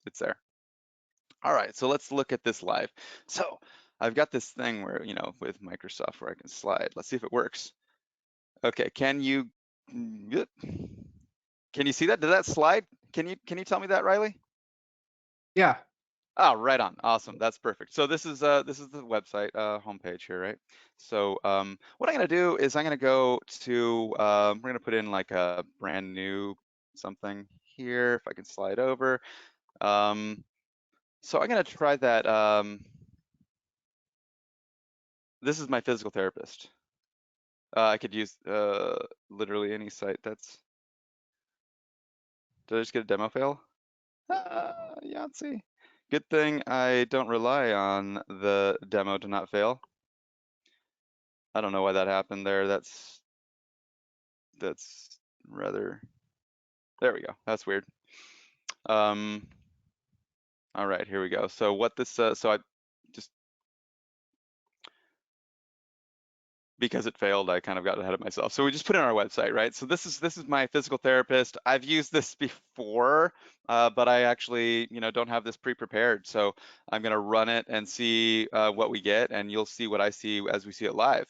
it's there. All right, so let's look at this live. So I've got this thing where, with Microsoft, where I can slide. Let's see if it works. Okay, can you see that? Did that slide? Can you tell me that, Riley? Yeah. Oh, right on. Awesome. That's perfect. So this is the website homepage here, right? So what I'm gonna do is I'm gonna go to we're gonna put in like a brand new something here, if I can slide over. So I'm gonna try that. This is my physical therapist. I could use literally any site. Did I just get a demo fail? Yahtzee. Good thing I don't rely on the demo to not fail. I don't know why that happened there. That's rather, there we go. That's weird. All right, here we go. So what this, so I just, because it failed, I kind of got ahead of myself. So we just put it on our website, right? So this is my physical therapist. I've used this before, but I actually, don't have this pre-prepared. So I'm gonna run it and see what we get, and you'll see what I see as we see it live.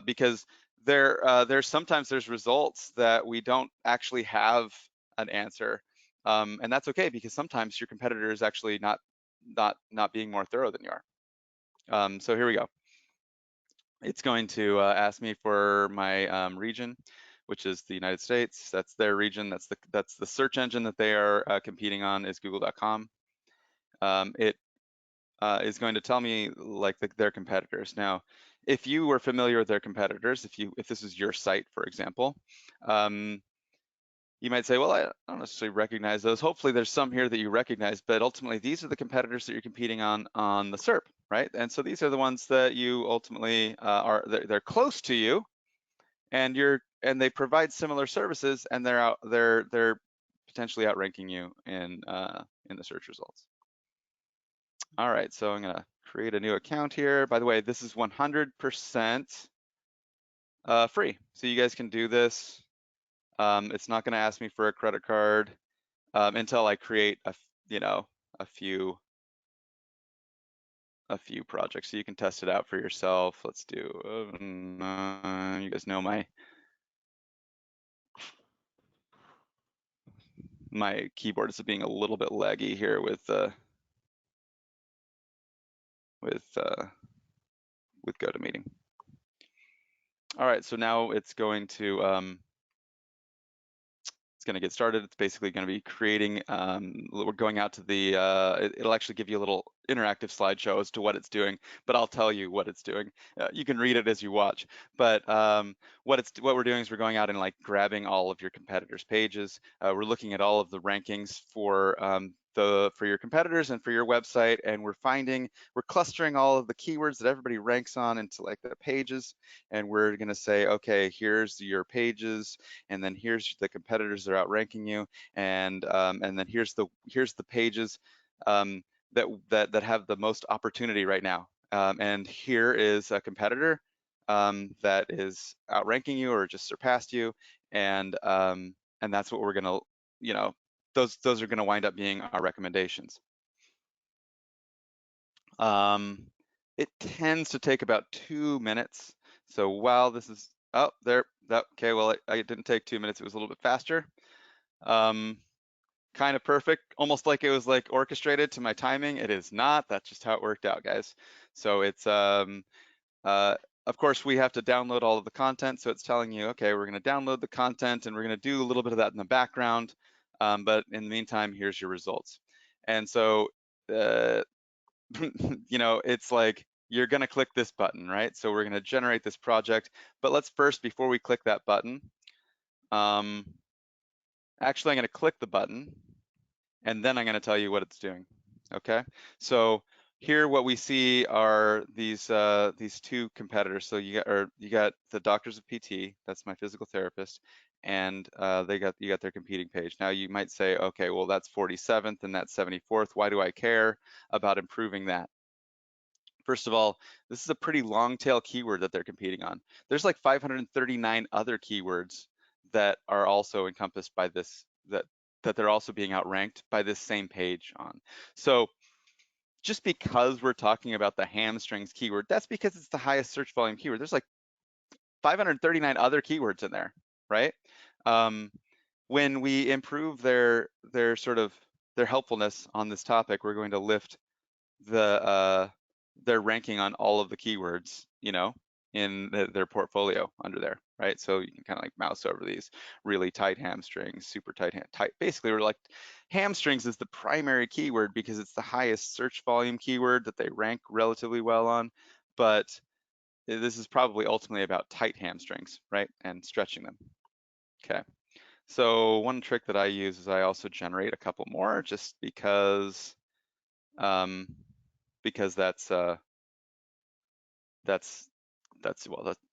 Because there's sometimes there's results that we don't actually have an answer, and that's okay because sometimes your competitor is actually not being more thorough than you are. So here we go. It's going to ask me for my region, which is the United States. That's their region. That's the search engine that they are competing on is google.com. It is going to tell me like their competitors. Now, if you were familiar with their competitors, if this is your site, for example, you might say, well, I don't necessarily recognize those. Hopefully there's some here that you recognize, but ultimately these are the competitors that you're competing on the SERP, right? And so these are the ones that you ultimately they're close to you, and they provide similar services, and they're potentially outranking you in the search results. All right, so I'm gonna create a new account here. By the way, this is 100% free, so you guys can do this. It's not going to ask me for a credit card until I create a few projects, so you can test it out for yourself. Let's do. You guys know my keyboard is being a little bit laggy here with GoToMeeting. All right, so now it's going to get started. It's basically going to be creating, we're going out to the, it'll actually give you a little interactive slideshow as to what it's doing, but I'll tell you what it's doing. You can read it as you watch, but what we're doing is we're going out and like grabbing all of your competitors' pages. We're looking at all of the rankings for your competitors and for your website, and we're clustering all of the keywords that everybody ranks on into like their pages, and we're going to say, okay, here's your pages, and then here's the competitors that are outranking you, and then here's the pages that have the most opportunity right now, and here is a competitor that is outranking you or just surpassed you, and that's what we're gonna, those are gonna wind up being our recommendations. It tends to take about 2 minutes. So while this is, oh, there, okay, well, it didn't take 2 minutes. It was a little bit faster. Kind of perfect, almost like it was like orchestrated to my timing. It is not. That's just how it worked out, guys. So it's, of course, we have to download all of the content. So it's telling you, okay, we're going to download the content and we're going to do a little bit of that in the background. But in the meantime, here's your results. And so, it's like, you're going to click this button, right? So we're going to generate this project. But let's first, before we click that button, actually, I'm going to click the button, and then I'm going to tell you what it's doing. Okay, so here what we see are these two competitors. So you got the Doctors of PT, that's my physical therapist, and you got their competing page. Now you might say, okay, well that's 47th and that's 74th. Why do I care about improving that? First of all, this is a pretty long tail keyword that they're competing on. There's like 539 other keywords that are also encompassed by this, that they're also being outranked by this same page on. So just because we're talking about the hamstrings keyword, that's because it's the highest search volume keyword. There's like 539 other keywords in there, right? When we improve their helpfulness on this topic, we're going to lift their ranking on all of the keywords, in their portfolio under there, right? So you can kind of like mouse over these really tight hamstrings, super tight, basically we're like, hamstrings is the primary keyword because it's the highest search volume keyword that they rank relatively well on, but this is probably ultimately about tight hamstrings, right? And stretching them. Okay. So one trick that I use is I also generate a couple more just because because that's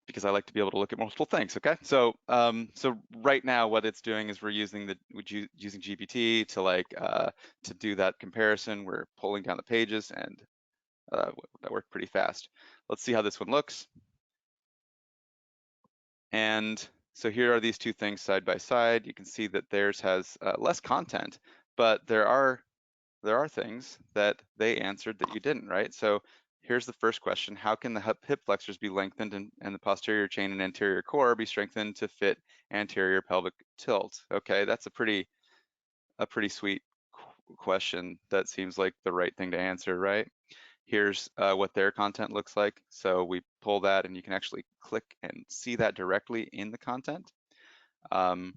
because I like to be able to look at multiple things. Okay, so so right now what it's doing is we're using GPT to do that comparison. We're pulling down the pages, and that worked pretty fast. Let's see how this one looks. And so here are these two things side by side. You can see that theirs has less content, but there are things that they answered that you didn't, right? So here's the first question: how can the hip flexors be lengthened and the posterior chain and anterior core be strengthened to fit anterior pelvic tilt? Okay, that's a pretty sweet question. That seems like the right thing to answer, right? Here's what their content looks like. So we pull that, and you can actually click and see that directly in the content. And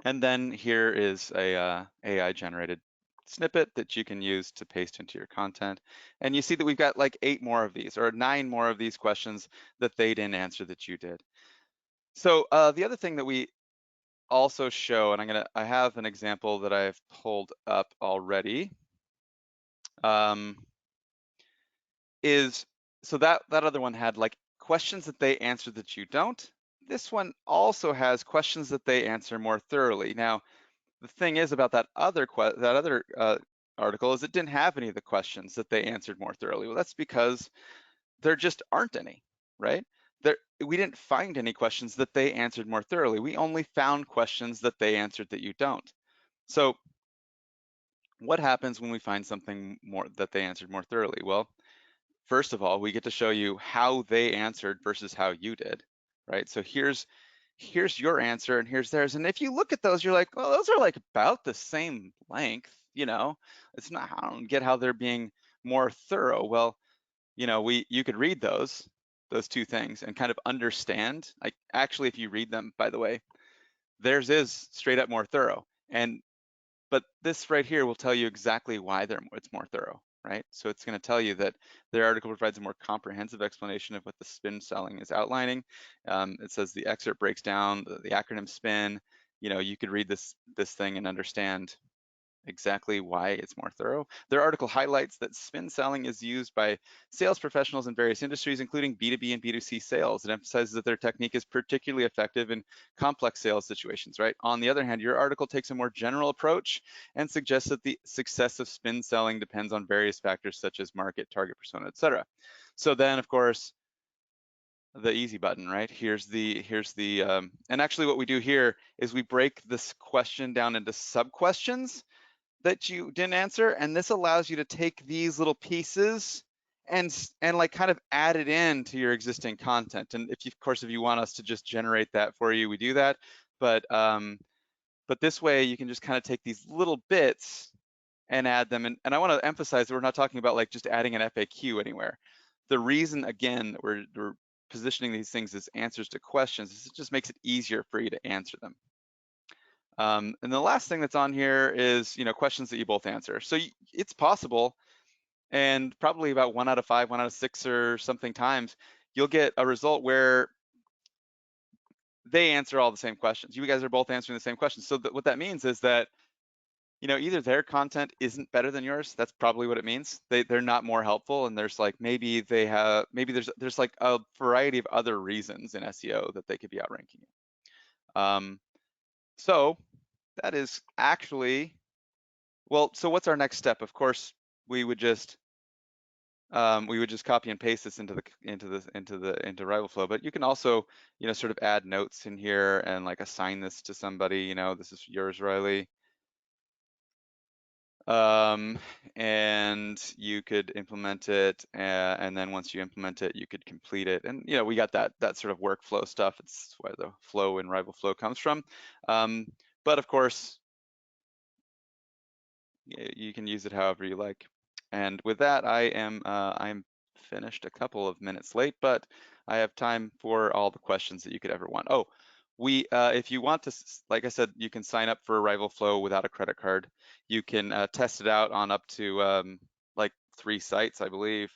then here is a AI generated snippet that you can use to paste into your content. And you see that we've got like 8 more of these, or 9 more of these questions that they didn't answer that you did. So the other thing that we also show, and I have an example that I've pulled up already, is so that other one had like questions that they answer that you don't. This one also has questions that they answer more thoroughly. Now, the thing is about that other article is it didn't have any of the questions that they answered more thoroughly. Well, that's because there just aren't any, right? We didn't find any questions that they answered more thoroughly. We only found questions that they answered that you don't. So what happens when we find something more that they answered more thoroughly? Well, first of all, we get to show you how they answered versus how you did, right? So here's your answer and here's theirs. And if you look at those, you're like, well, those are like about the same length, you know? It's not, I don't get how they're being more thorough. Well, you know, you could read those two things and kind of understand. Like actually, if you read them, by the way, theirs is straight up more thorough. But this right here will tell you exactly why it's more thorough, right? So it's going to tell you that their article provides a more comprehensive explanation of what the spin selling is outlining. It says the excerpt breaks down the acronym SPIN. You know, you could read this thing and understand exactly why it's more thorough. Their article highlights that spin selling is used by sales professionals in various industries, including B2B and B2C sales. It emphasizes that their technique is particularly effective in complex sales situations, right? On the other hand, your article takes a more general approach and suggests that the success of spin selling depends on various factors such as market, target persona, etc. So then, of course, the easy button, right? Here's the and actually what we do here is we break this question down into sub-questions that you didn't answer, and this allows you to take these little pieces and like kind of add it in to your existing content. And of course, if you want us to just generate that for you, we do that. But this way you can just kind of take these little bits and add them. And I want to emphasize that we're not talking about like just adding an FAQ anywhere. The reason, again, that we're positioning these things as answers to questions is it just makes it easier for you to answer them. And the last thing that's on here is, you know, questions that you both answer. So it's possible, and probably about 1 out of 5, 1 out of 6 or something times, you'll get a result where they answer all the same questions. You guys are both answering the same questions. So what that means is that, you know, either their content isn't better than yours. That's probably what it means. They're not more helpful, and there's like maybe there's like a variety of other reasons in SEO that they could be outranking you. So that is actually, well, so what's our next step? Of course, we would just copy and paste this into RivalFlow, but you can also, you know, sort of add notes in here and like assign this to somebody. You know, this is yours, Riley. And you could implement it, and then once you implement it, you could complete it. And you know, we got that sort of workflow stuff. It's where the flow in RivalFlow comes from. But of course, you can use it however you like. And with that, I'm finished a couple of minutes late, but I have time for all the questions that you could ever want. Oh, if you want to, like I said, you can sign up for RivalFlow without a credit card. You can test it out on up to like 3 sites, I believe.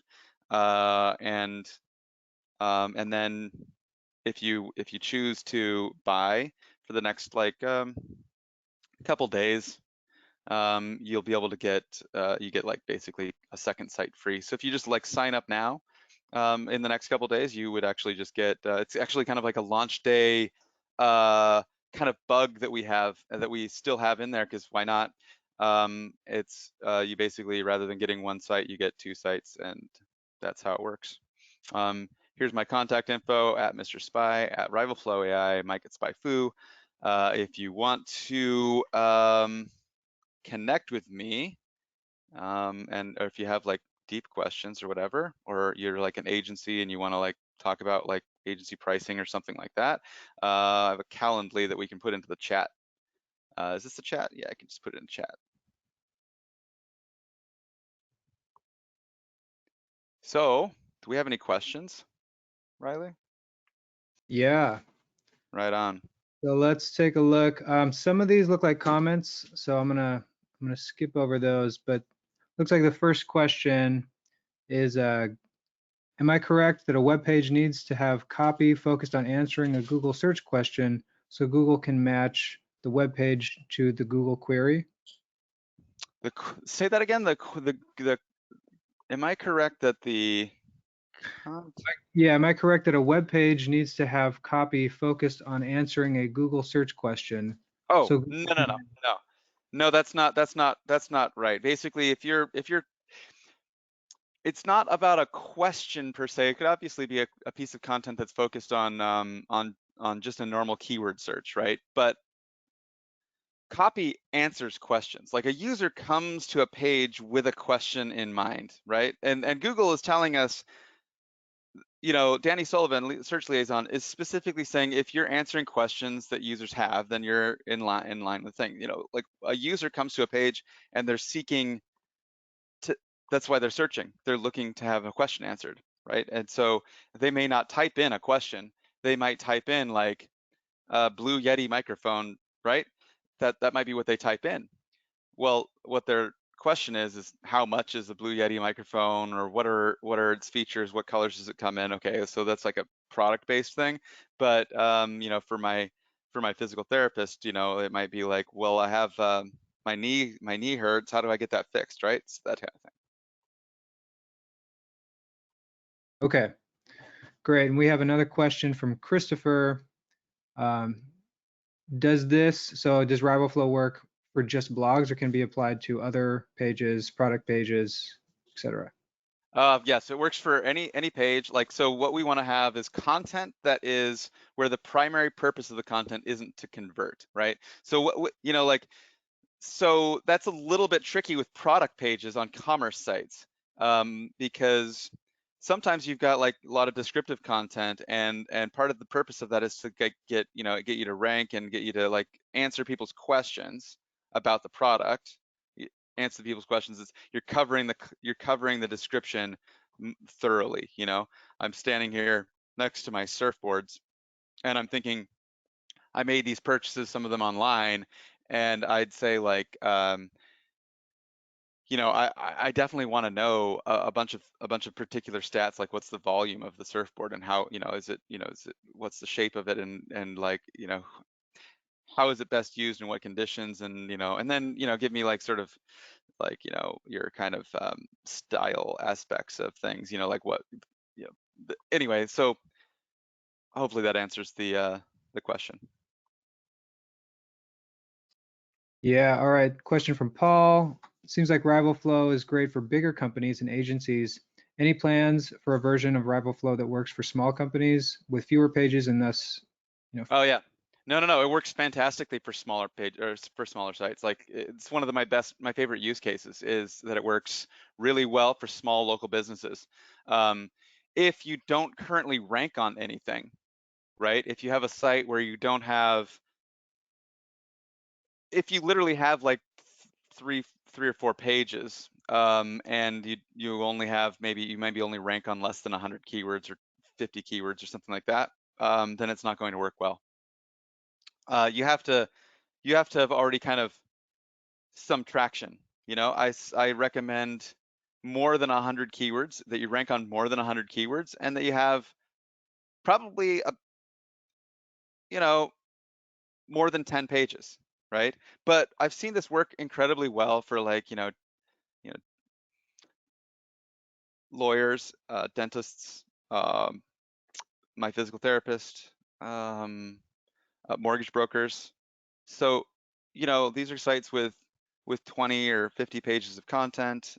And then if you choose to buy for the next like couple days, you'll be able to get, you get like basically a second site free. So if you just like sign up now, in the next couple days, you would actually just get, it's actually kind of like a launch day kind of bug that we have, that we still have in there, because why not? It's, you basically, rather than getting one site, you get 2 sites, and that's how it works. Here's my contact info: at Mr. Spy, at RivalFlow AI, Mike at SpyFu. If you want to connect with me, and or if you have like deep questions or whatever, or you're like an agency and you want to like talk about like agency pricing or something like that, I have a Calendly that we can put into the chat. Is this the chat? Yeah, I can just put it in chat. So, do we have any questions, Riley? Yeah. Right on. So let's take a look. Some of these look like comments, so I'm gonna skip over those. But looks like the first question is, am I correct that a web page needs to have copy focused on answering a Google search question so Google can match the web page to the Google query? Say that again. Am I correct that Yeah, am I correct that a web page needs to have copy focused on answering a Google search question? Oh, So no, that's not right. Basically, if you're, it's not about a question per se. It could obviously be a piece of content that's focused on just a normal keyword search, right? But copy answers questions. Like a user comes to a page with a question in mind, right? And Google is telling us, you know, Danny Sullivan, search liaison, is specifically saying if you're answering questions that users have, then you're in line with the thing. You know, like a user comes to a page and they're seeking to, that's why they're searching. They're looking to have a question answered, right? And so they may not type in a question. They might type in like Blue Yeti microphone, right? That might be what they type in. Well, what their question is how much is the Blue Yeti microphone, or what are its features? What colors does it come in? Okay, so that's like a product-based thing. But you know, for my physical therapist, you know, it might be like, well, I have my knee hurts. How do I get that fixed, right? So that kind of thing. okay, great. And we have another question from Christopher. Um, does RivalFlow work for just blogs, or can be applied to other pages, product pages, etc.? Yes, it works for any page. Like, so what we want to have is content that is where the primary purpose of the content isn't to convert, right? So what you know, like, so that's a little bit tricky with product pages on commerce sites, because sometimes you've got like a lot of descriptive content, and part of the purpose of that is to get you to rank and get you to like answer people's questions about the product. Answer people's questions is you're covering the description thoroughly. You know, I'm standing here next to my surfboards and I'm thinking, I made these purchases, some of them online, and I'd say like, you know, I definitely want to know a bunch of particular stats, like what's the volume of the surfboard, and how, you know, is it, what's the shape of it, and like, you know, how is it best used in what conditions, and you know, and then, you know, give me like sort of like, you know, your kind of style aspects of things, you know, like what, you know, anyway, so hopefully that answers the question. Yeah, all right. Question from Paul. Seems like RivalFlow is great for bigger companies and agencies. Any plans for a version of RivalFlow that works for small companies with fewer pages and thus, Oh yeah. No. It works fantastically for smaller for smaller sites. Like, it's one of my favorite use cases is that it works really well for small local businesses. If you don't currently rank on anything, right? If you have a site where you don't have, if you literally have like three or four pages, and you only have, you maybe only rank on less than 100 keywords or 50 keywords or something like that, then it's not going to work well. You have to have already kind of some traction. You know, I recommend more than 100 keywords, that you rank on more than 100 keywords, and that you have probably you know, more than 10 pages. right? But I've seen this work incredibly well for like, you know, lawyers, dentists, um, my physical therapist, um, mortgage brokers. So, these are sites with 20 or 50 pages of content.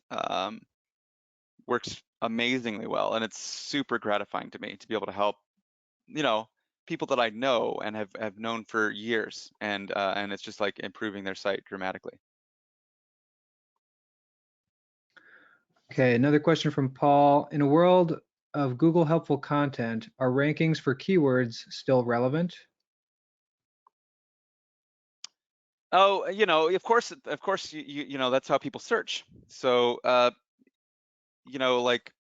Works amazingly well, and it's super gratifying to me to be able to help, you know, people that I know and have known for years, and it's just like improving their site dramatically. Okay, another question from Paul. In a world of Google helpful content, are rankings for keywords still relevant? Oh, of course, that's how people search. So, like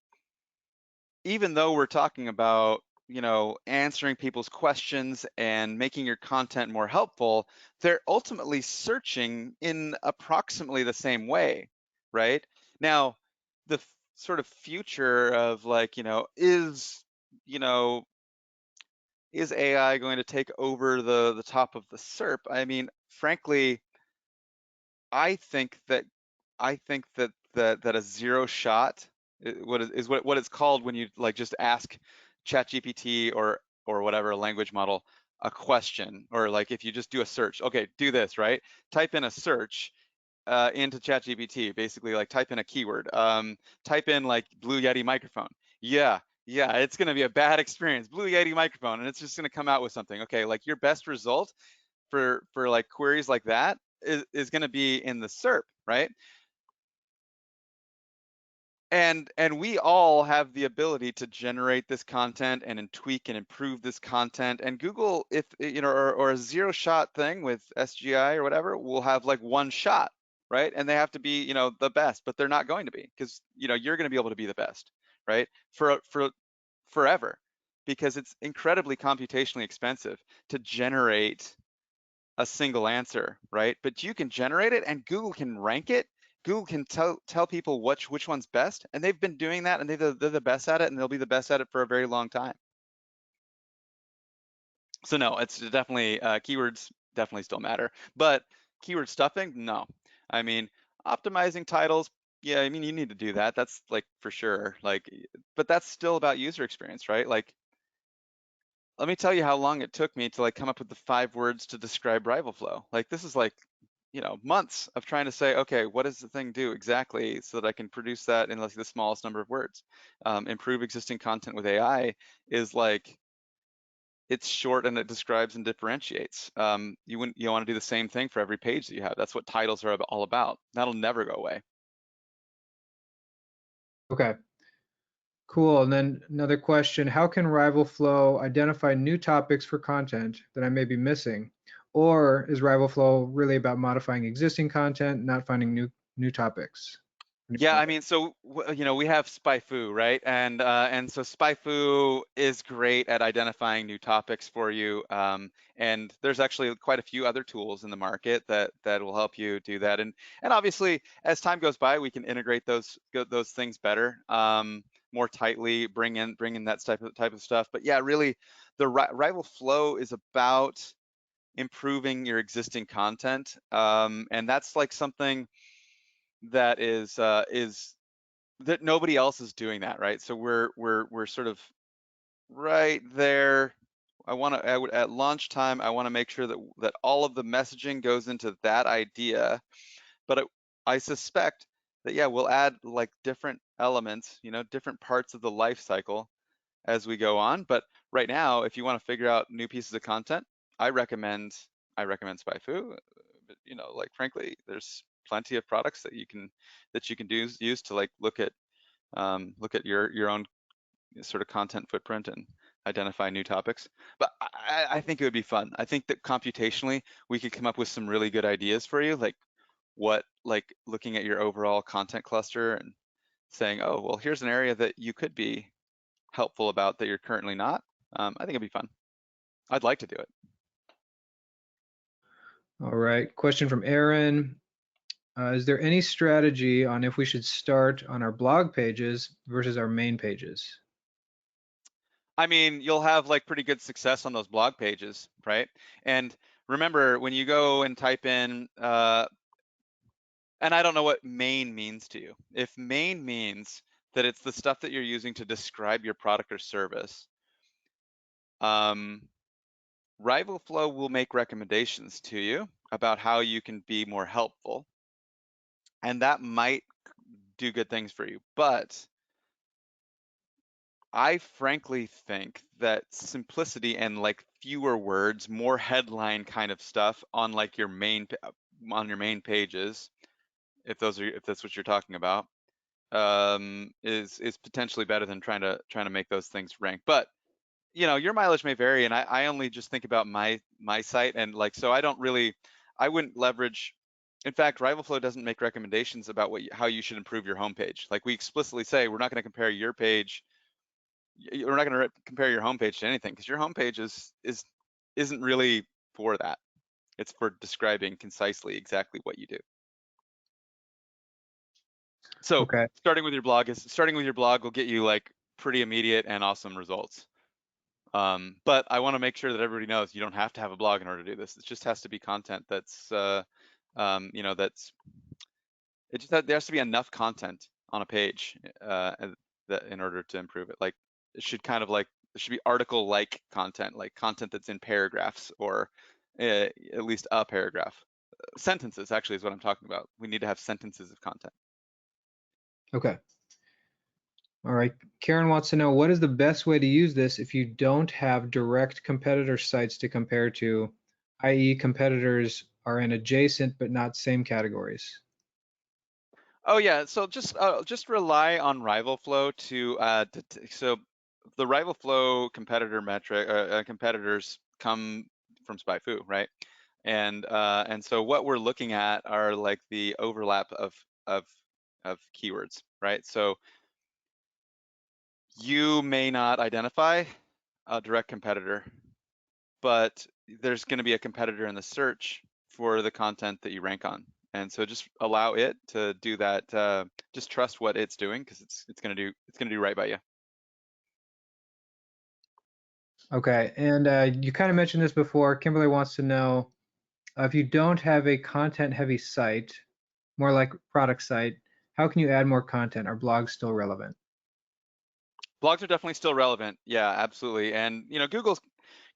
even though we're talking about, answering people's questions and making your content more helpful, they're ultimately searching in approximately the same way, right? Now, the sort of future of like, you know, is AI going to take over the top of the SERP? I mean, frankly, I think that that a zero shot what it's called when you like just ask ChatGPT or whatever language model a question, or like if you just do a search, okay, do this, right? Type in a search into ChatGPT, basically like type in a keyword, type in like Blue Yeti microphone. Yeah, it's gonna be a bad experience. Blue Yeti microphone, and it's just gonna come out with something. Okay, like your best result for like queries like that is going to be in the SERP, right? And we all have the ability to generate this content and tweak and improve this content. And Google, if or a zero shot thing with SGI or whatever, will have like one shot, right? And they have to be, the best, but they're not going to be, because you're going to be able to be the best, right? For forever, because it's incredibly computationally expensive to generate a single answer, right? But you can generate it and Google can rank it. Google can tell people which one's best, and they've been doing that, and they're the best at it, and they'll be the best at it for a very long time. So no, it's definitely keywords definitely still matter, but keyword stuffing, no. I mean, optimizing titles, yeah, I mean you need to do that. That's like for sure. Like, but that's still about user experience, right? Like, let me tell you how long it took me to like come up with the 5 words to describe RivalFlow. Like this is like, months of trying to say, okay, what does the thing do exactly so that I can produce that in like the smallest number of words. Improve existing content with AI is like, it's short and it describes and differentiates. You want to do the same thing for every page that you have. That's what titles are all about. That'll never go away. Okay, cool. And then another question, how can RivalFlow identify new topics for content that I may be missing? Or is RivalFlow really about modifying existing content, not finding new topics? New Yeah, I content? mean, so we have SpyFu, right? And so SpyFu is great at identifying new topics for you. And there's actually quite a few other tools in the market that will help you do that. And obviously, as time goes by, we can integrate those things better, more tightly, bring in that type of stuff. But yeah, really, the RivalFlow is about improving your existing content, and that's like something that is that nobody else is doing that, right? So we're sort of right there. At launch time, I want to make sure that all of the messaging goes into that idea, but I suspect that yeah, we'll add like different elements, different parts of the life cycle as we go on. But right now, if you want to figure out new pieces of content, I recommend SpyFu. But, like frankly, there's plenty of products that you can use to like look at your own sort of content footprint and identify new topics. But I think it would be fun. I think that computationally we could come up with some really good ideas for you, like looking at your overall content cluster and saying, oh, well, here's an area that you could be helpful about that you're currently not. I think it'd be fun. I'd like to do it. All right, question from Aaron. Is there any strategy on if we should start on our blog pages versus our main pages? I mean, you'll have like pretty good success on those blog pages, right? And remember when you go and type in, and I don't know what main means to you. If main means that it's the stuff that you're using to describe your product or service, RivalFlow will make recommendations to you about how you can be more helpful, and that might do good things for you. But I frankly think that simplicity and like fewer words, more headline kind of stuff on like your on your main pages, if that's what you're talking about, is potentially better than trying to make those things rank. But you know, your mileage may vary, and I only just think about my site, and like, so I wouldn't leverage. In fact, RivalFlow doesn't make recommendations about how you should improve your homepage. Like we explicitly say, we're not going to compare your page. We're not going to compare your homepage to anything, because your homepage isn't really for that. It's for describing concisely exactly what you do. So Okay. starting with your blog will get you like pretty immediate and awesome results. But I want to make sure that everybody knows you don't have to have a blog in order to do this. It just has to be content that's, you know, there has to be enough content on a page that in order to improve it. Like it should be article-like content, like content that's in paragraphs or at least a paragraph. Sentences actually is what I'm talking about. We need to have sentences of content. Okay. All right. Karen wants to know, what is the best way to use this if you don't have direct competitor sites to compare to, i.e. competitors are in adjacent but not same categories? Oh yeah, so just rely on RivalFlow so the RivalFlow competitors come from SpyFu, right? And so what we're looking at are like the overlap of of keywords, right? So you may not identify a direct competitor, but there's going to be a competitor in the search for the content that you rank on. And so just allow it to do that. Just trust what it's doing, because it's going to do right by you. Okay. And you kind of mentioned this before. Kimberly wants to know, if you don't have a content-heavy site, more like product site, how can you add more content? Are blogs still relevant? Blogs are definitely still relevant. Yeah, absolutely. And you know, Google's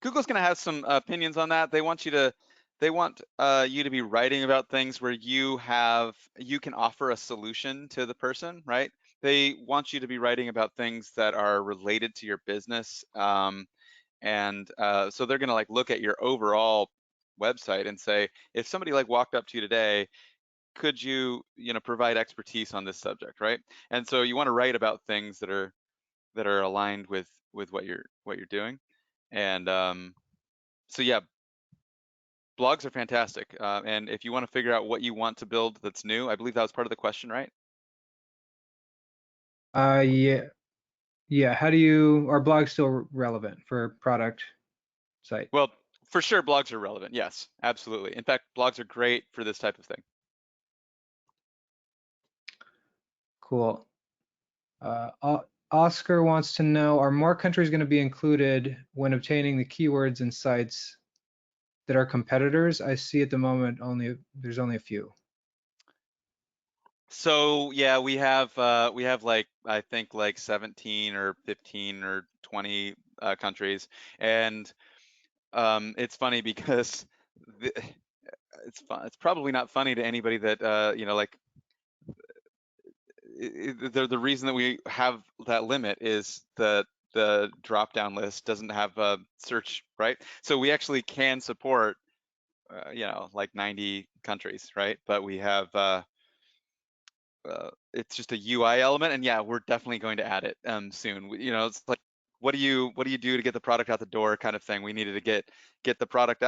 going to have some opinions on that. They want you to be writing about things where you can offer a solution to the person, right? They want you to be writing about things that are related to your business. So they're going to like look at your overall website and say, if somebody like walked up to you today, could you provide expertise on this subject, right? And so you want to write about things that are aligned with what you're doing. And so yeah, blogs are fantastic. And if you want to figure out what you want to build that's new, I believe that was part of the question, right? Yeah. Yeah. Are blogs still relevant for a product site? Well, for sure, blogs are relevant. Yes, absolutely. In fact, blogs are great for this type of thing. Cool. Oscar wants to know, are more countries going to be included when obtaining the keywords and sites that are competitors? I see at the moment there's only a few. So yeah, we have like, I think like 17 or 15 or 20 countries, and it's funny because it's probably not funny to anybody that like the reason that we have that limit is the drop down list doesn't have a search, right? So we actually can support like 90 countries, right? But we have it's just a UI element, and yeah, we're definitely going to add it soon. It's like, what do you do to get the product out the door kind of thing. We needed to get the product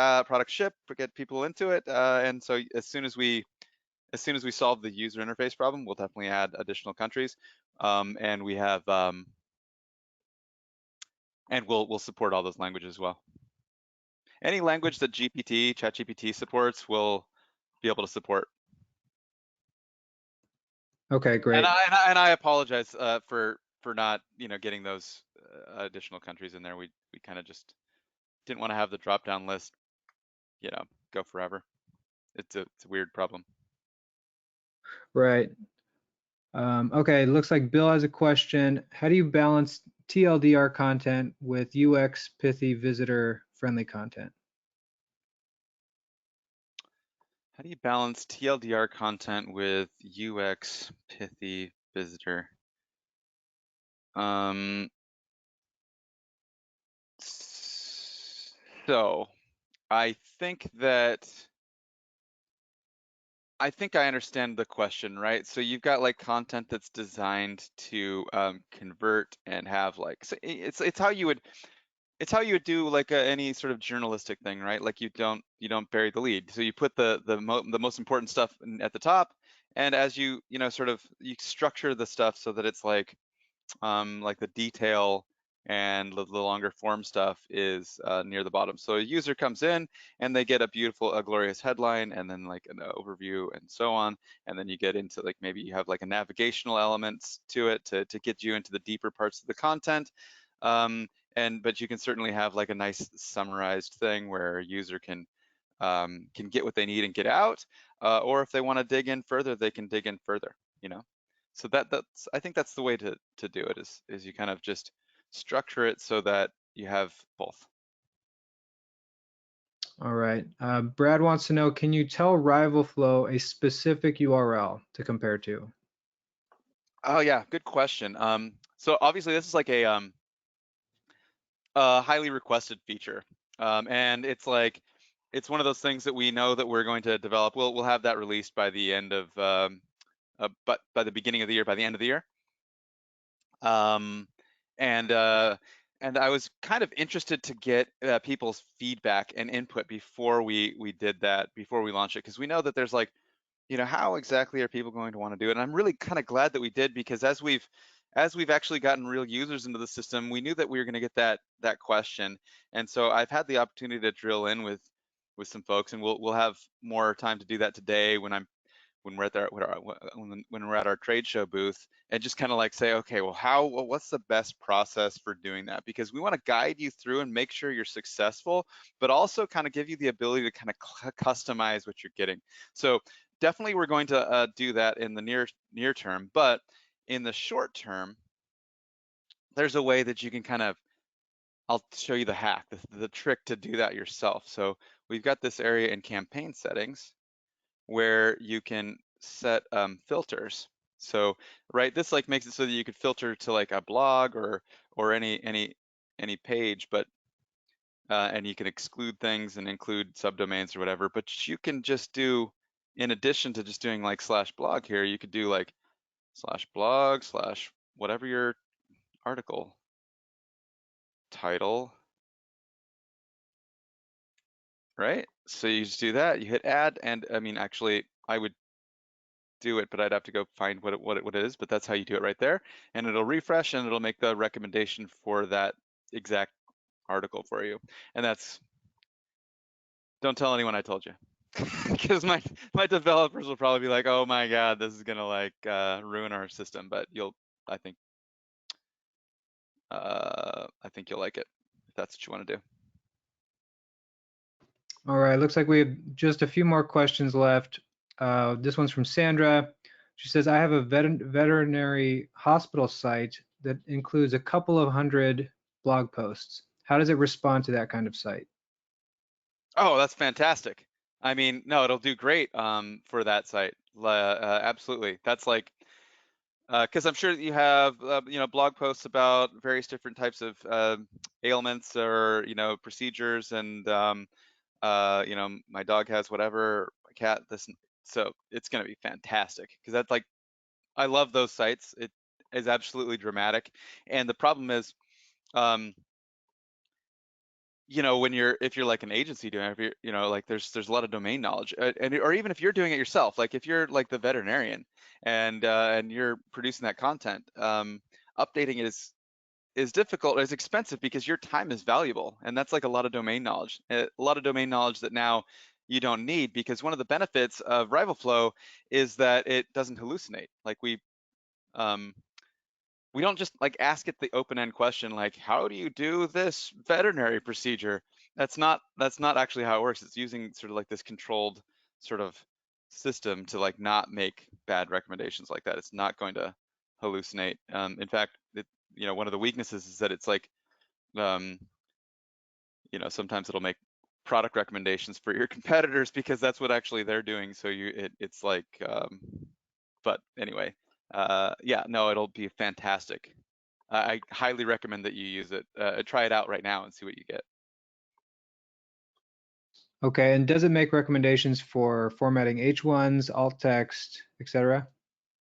shipped, get people into it, and so as soon as we solve the user interface problem, we'll definitely add additional countries, and we have and we'll support all those languages as well. Any language that ChatGPT supports, will be able to support. Okay, great. And I apologize for not getting those additional countries in there. We kind of just didn't want to have the drop down list go forever. It's a weird problem. Right. Okay, looks like Bill has a question. How do you balance TLDR content with UX pithy visitor friendly content? How do you balance TLDR content with UX pithy visitor? So I think I understand the question, right? So you've got like content that's designed to convert and have like, so it's how you would do like any sort of journalistic thing, right? Like you don't bury the lead. So you put the most important stuff at the top, and as sort of you structure the stuff so that it's like the detail and the longer form stuff is near the bottom. So a user comes in and they get a beautiful, a glorious headline and then like an overview and so on. And then you get into like, maybe you have like a navigational elements to it to get you into the deeper parts of the content. But you can certainly have like a nice summarized thing where a user can get what they need and get out, or if they want to dig in further, they can dig in further, you know. So that's I think that's the way to do it is you kind of just structure it so that you have both. All right. Brad wants to know, can you tell RivalFlow a specific URL to compare to? Oh yeah, good question. So obviously this is like a highly requested feature, and it's one of those things that we know that we're going to develop. We'll have that released by the end of but by the beginning of the year, by the end of the year. Um, and I was kind of interested to get people's feedback and input before we did that, before we launched it, because we know that there's like, how exactly are people going to want to do it? And I'm really kind of glad that we did, because as we've actually gotten real users into the system, we knew that we were going to get that question. And so I've had the opportunity to drill in with some folks, and we'll have more time to do that today when we're at our trade show booth, and just kind of like say, okay, well, what's the best process for doing that? Because we want to guide you through and make sure you're successful, but also kind of give you the ability to kind of customize what you're getting. So definitely we're going to do that in the near term, but in the short term, there's a way that you can kind of, I'll show you the hack, the trick to do that yourself. So we've got this area in campaign settings where you can set filters. So right, this like makes it so that you could filter to like a blog or any page, but and you can exclude things and include subdomains or whatever. But you can just do, in addition to just doing like /blog here, you could do like /blog/ whatever your article title, right? So you just do that, you hit add, and I mean, actually, I would do it, but I'd have to go find what it is, but that's how you do it right there. And it'll refresh and it'll make the recommendation for that exact article for you. And don't tell anyone I told you. Because my developers will probably be like, oh my God, this is gonna like ruin our system, but I think you'll like it if that's what you want to do. All right, looks like we have just a few more questions left. This one's from Sandra. She says, I have a veterinary hospital site that includes a couple of hundred blog posts. How does it respond to that kind of site? Oh, that's fantastic. I mean, no, it'll do great for that site. Absolutely. That's like, because I'm sure that you have blog posts about various different types of ailments or procedures, and my dog has whatever, my cat this, so it's going to be fantastic, because that's like, I love those sites. It is absolutely dramatic, and the problem is, if you're like an agency doing it, if you're, like there's a lot of domain knowledge, or even if you're doing it yourself, like if you're like the veterinarian and you're producing that content, updating it is difficult, is expensive, because your time is valuable, and that's like a lot of domain knowledge, that now you don't need, because one of the benefits of RivalFlow is that it doesn't hallucinate. Like we don't just like ask it the open-end question like, how do you do this veterinary procedure? That's not actually how it works. It's using sort of like this controlled sort of system to like not make bad recommendations like that. It's not going to hallucinate. In fact, one of the weaknesses is that it's like, um, sometimes it'll make product recommendations for your competitors because that's what actually they're doing. So it's like, but anyway, yeah, no, it'll be fantastic. I highly recommend that you use it. Try it out right now and see what you get. Okay, and does it make recommendations for formatting H1s, alt text, etc.?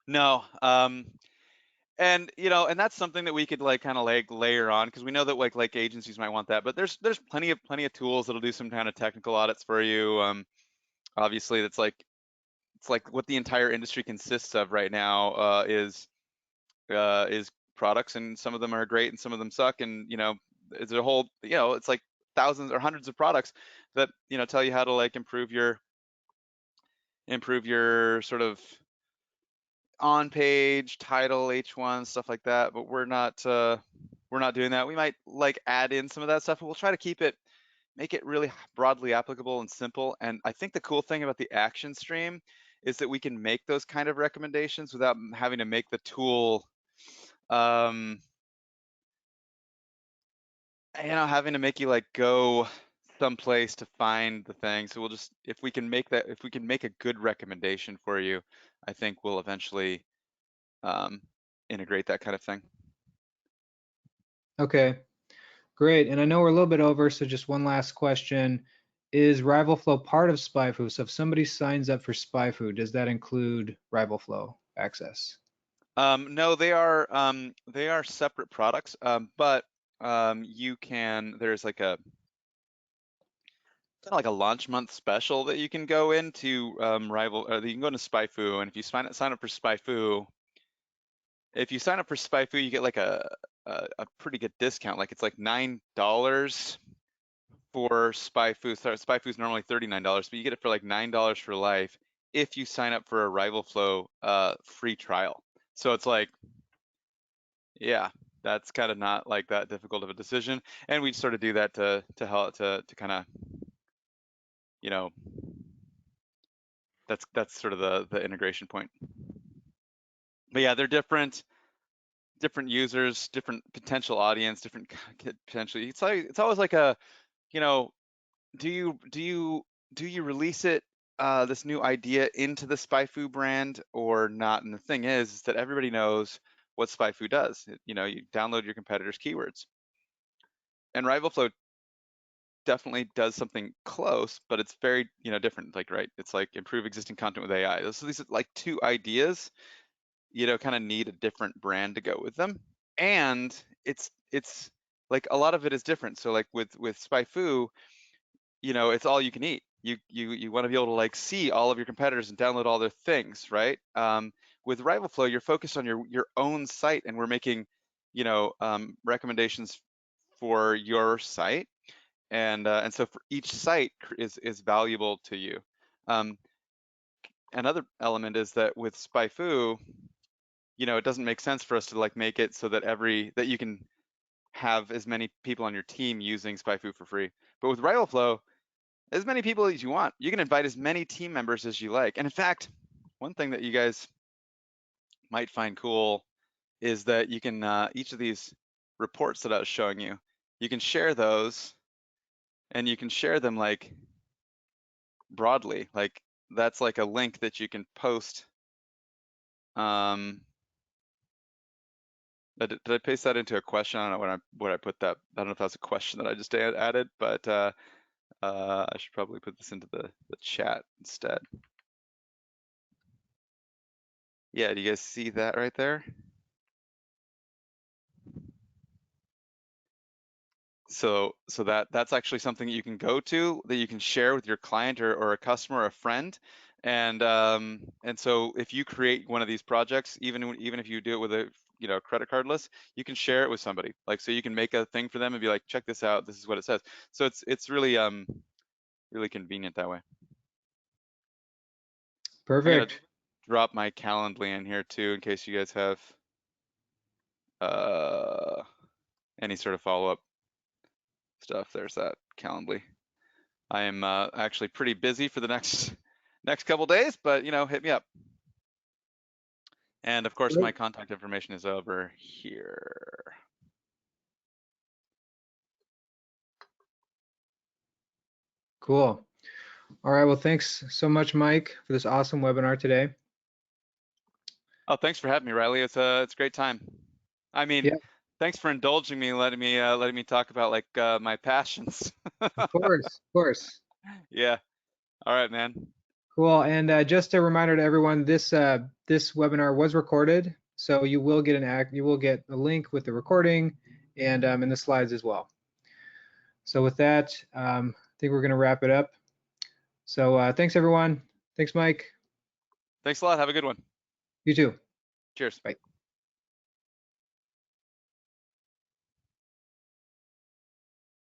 No, and and that's something that we could like kind of like layer on, because we know that like agencies might want that, but there's plenty of tools that'll do some kind of technical audits for you. Obviously, it's like what the entire industry consists of right now, is products, and some of them are great and some of them suck, and it's a whole, it's like thousands or hundreds of products that tell you how to like improve your sort of on page title, H1, stuff like that, but we're not doing that. We might like add in some of that stuff, but we'll try to make it really broadly applicable and simple. And I think the cool thing about the action stream is that we can make those kind of recommendations without having to make the tool, having to make you like go someplace to find the thing. So we'll just, if we can make a good recommendation for you, I think we'll eventually integrate that kind of thing. Okay, great. And I know we're a little bit over, so just one last question. Is RivalFlow part of SpyFu? So if somebody signs up for SpyFu, does that include RivalFlow access? No, they are separate products, but there's like a kind of like a launch month special that you can go into, you can go into SpyFu, and if you sign up for SpyFu, you get like a pretty good discount. Like it's like $9 for SpyFu. So SpyFu is normally $39, but you get it for like $9 for life if you sign up for a RivalFlow free trial. So it's like, yeah, that's kind of not like that difficult of a decision, and we sort of do that to help to kind of, you know, that's sort of the integration point. But yeah, they're different users, different potential audience, different potentially. It's always like a, you know, do you release it, this new idea into the SpyFu brand or not? And the thing is that everybody knows what SpyFu does. You download your competitors' keywords, and RivalFlow definitely does something close, but it's very, different. Like, right, it's like improve existing content with AI. So these are like two ideas, kind of need a different brand to go with them. And it's like a lot of it is different. So like with SpyFu, it's all you can eat. You want to be able to like see all of your competitors and download all their things, right? With RivalFlow, you're focused on your own site, and we're making, recommendations for your site, and so for each site is valuable to you. Another element is that with SpyFu, it doesn't make sense for us to like make it so that that you can have as many people on your team using SpyFu for free. But with RivalFlow, as many people as you want. You can invite as many team members as you like. And in fact, one thing that you guys might find cool is that you can, each of these reports that I was showing you, you can share those, and you can share them like broadly. Like that's like a link that you can post. Did I paste that into a question? I don't know what I put that. I don't know if that's a question that I just added, but I should probably put this into the chat instead. Yeah, do you guys see that right there? So that's actually something that you can go to, that you can share with your client or a customer or a friend. And so if you create one of these projects, even if you do it with a credit card list, you can share it with somebody. Like, so you can make a thing for them and be like, check this out, this is what it says. So it's really really convenient that way. I'm gonna Perfect. drop my Calendly in here too, in case you guys have any sort of follow-up. stuff. There's that Calendly. I am actually pretty busy for the next couple days, but you know, hit me up. And of course, my contact information is over here. Cool. All right. Well, thanks so much, Mike, for this awesome webinar today. Oh, thanks for having me, Riley. It's a great time. I mean, Yeah. Thanks for indulging me, letting me talk about like my passions. Of course, of course. Yeah. All right, man. Cool. And just a reminder to everyone, this webinar was recorded, so you will get a link with the recording and the slides as well. So with that, I think we're going to wrap it up. So thanks everyone. Thanks, Mike. Thanks a lot. Have a good one. You too. Cheers. Bye.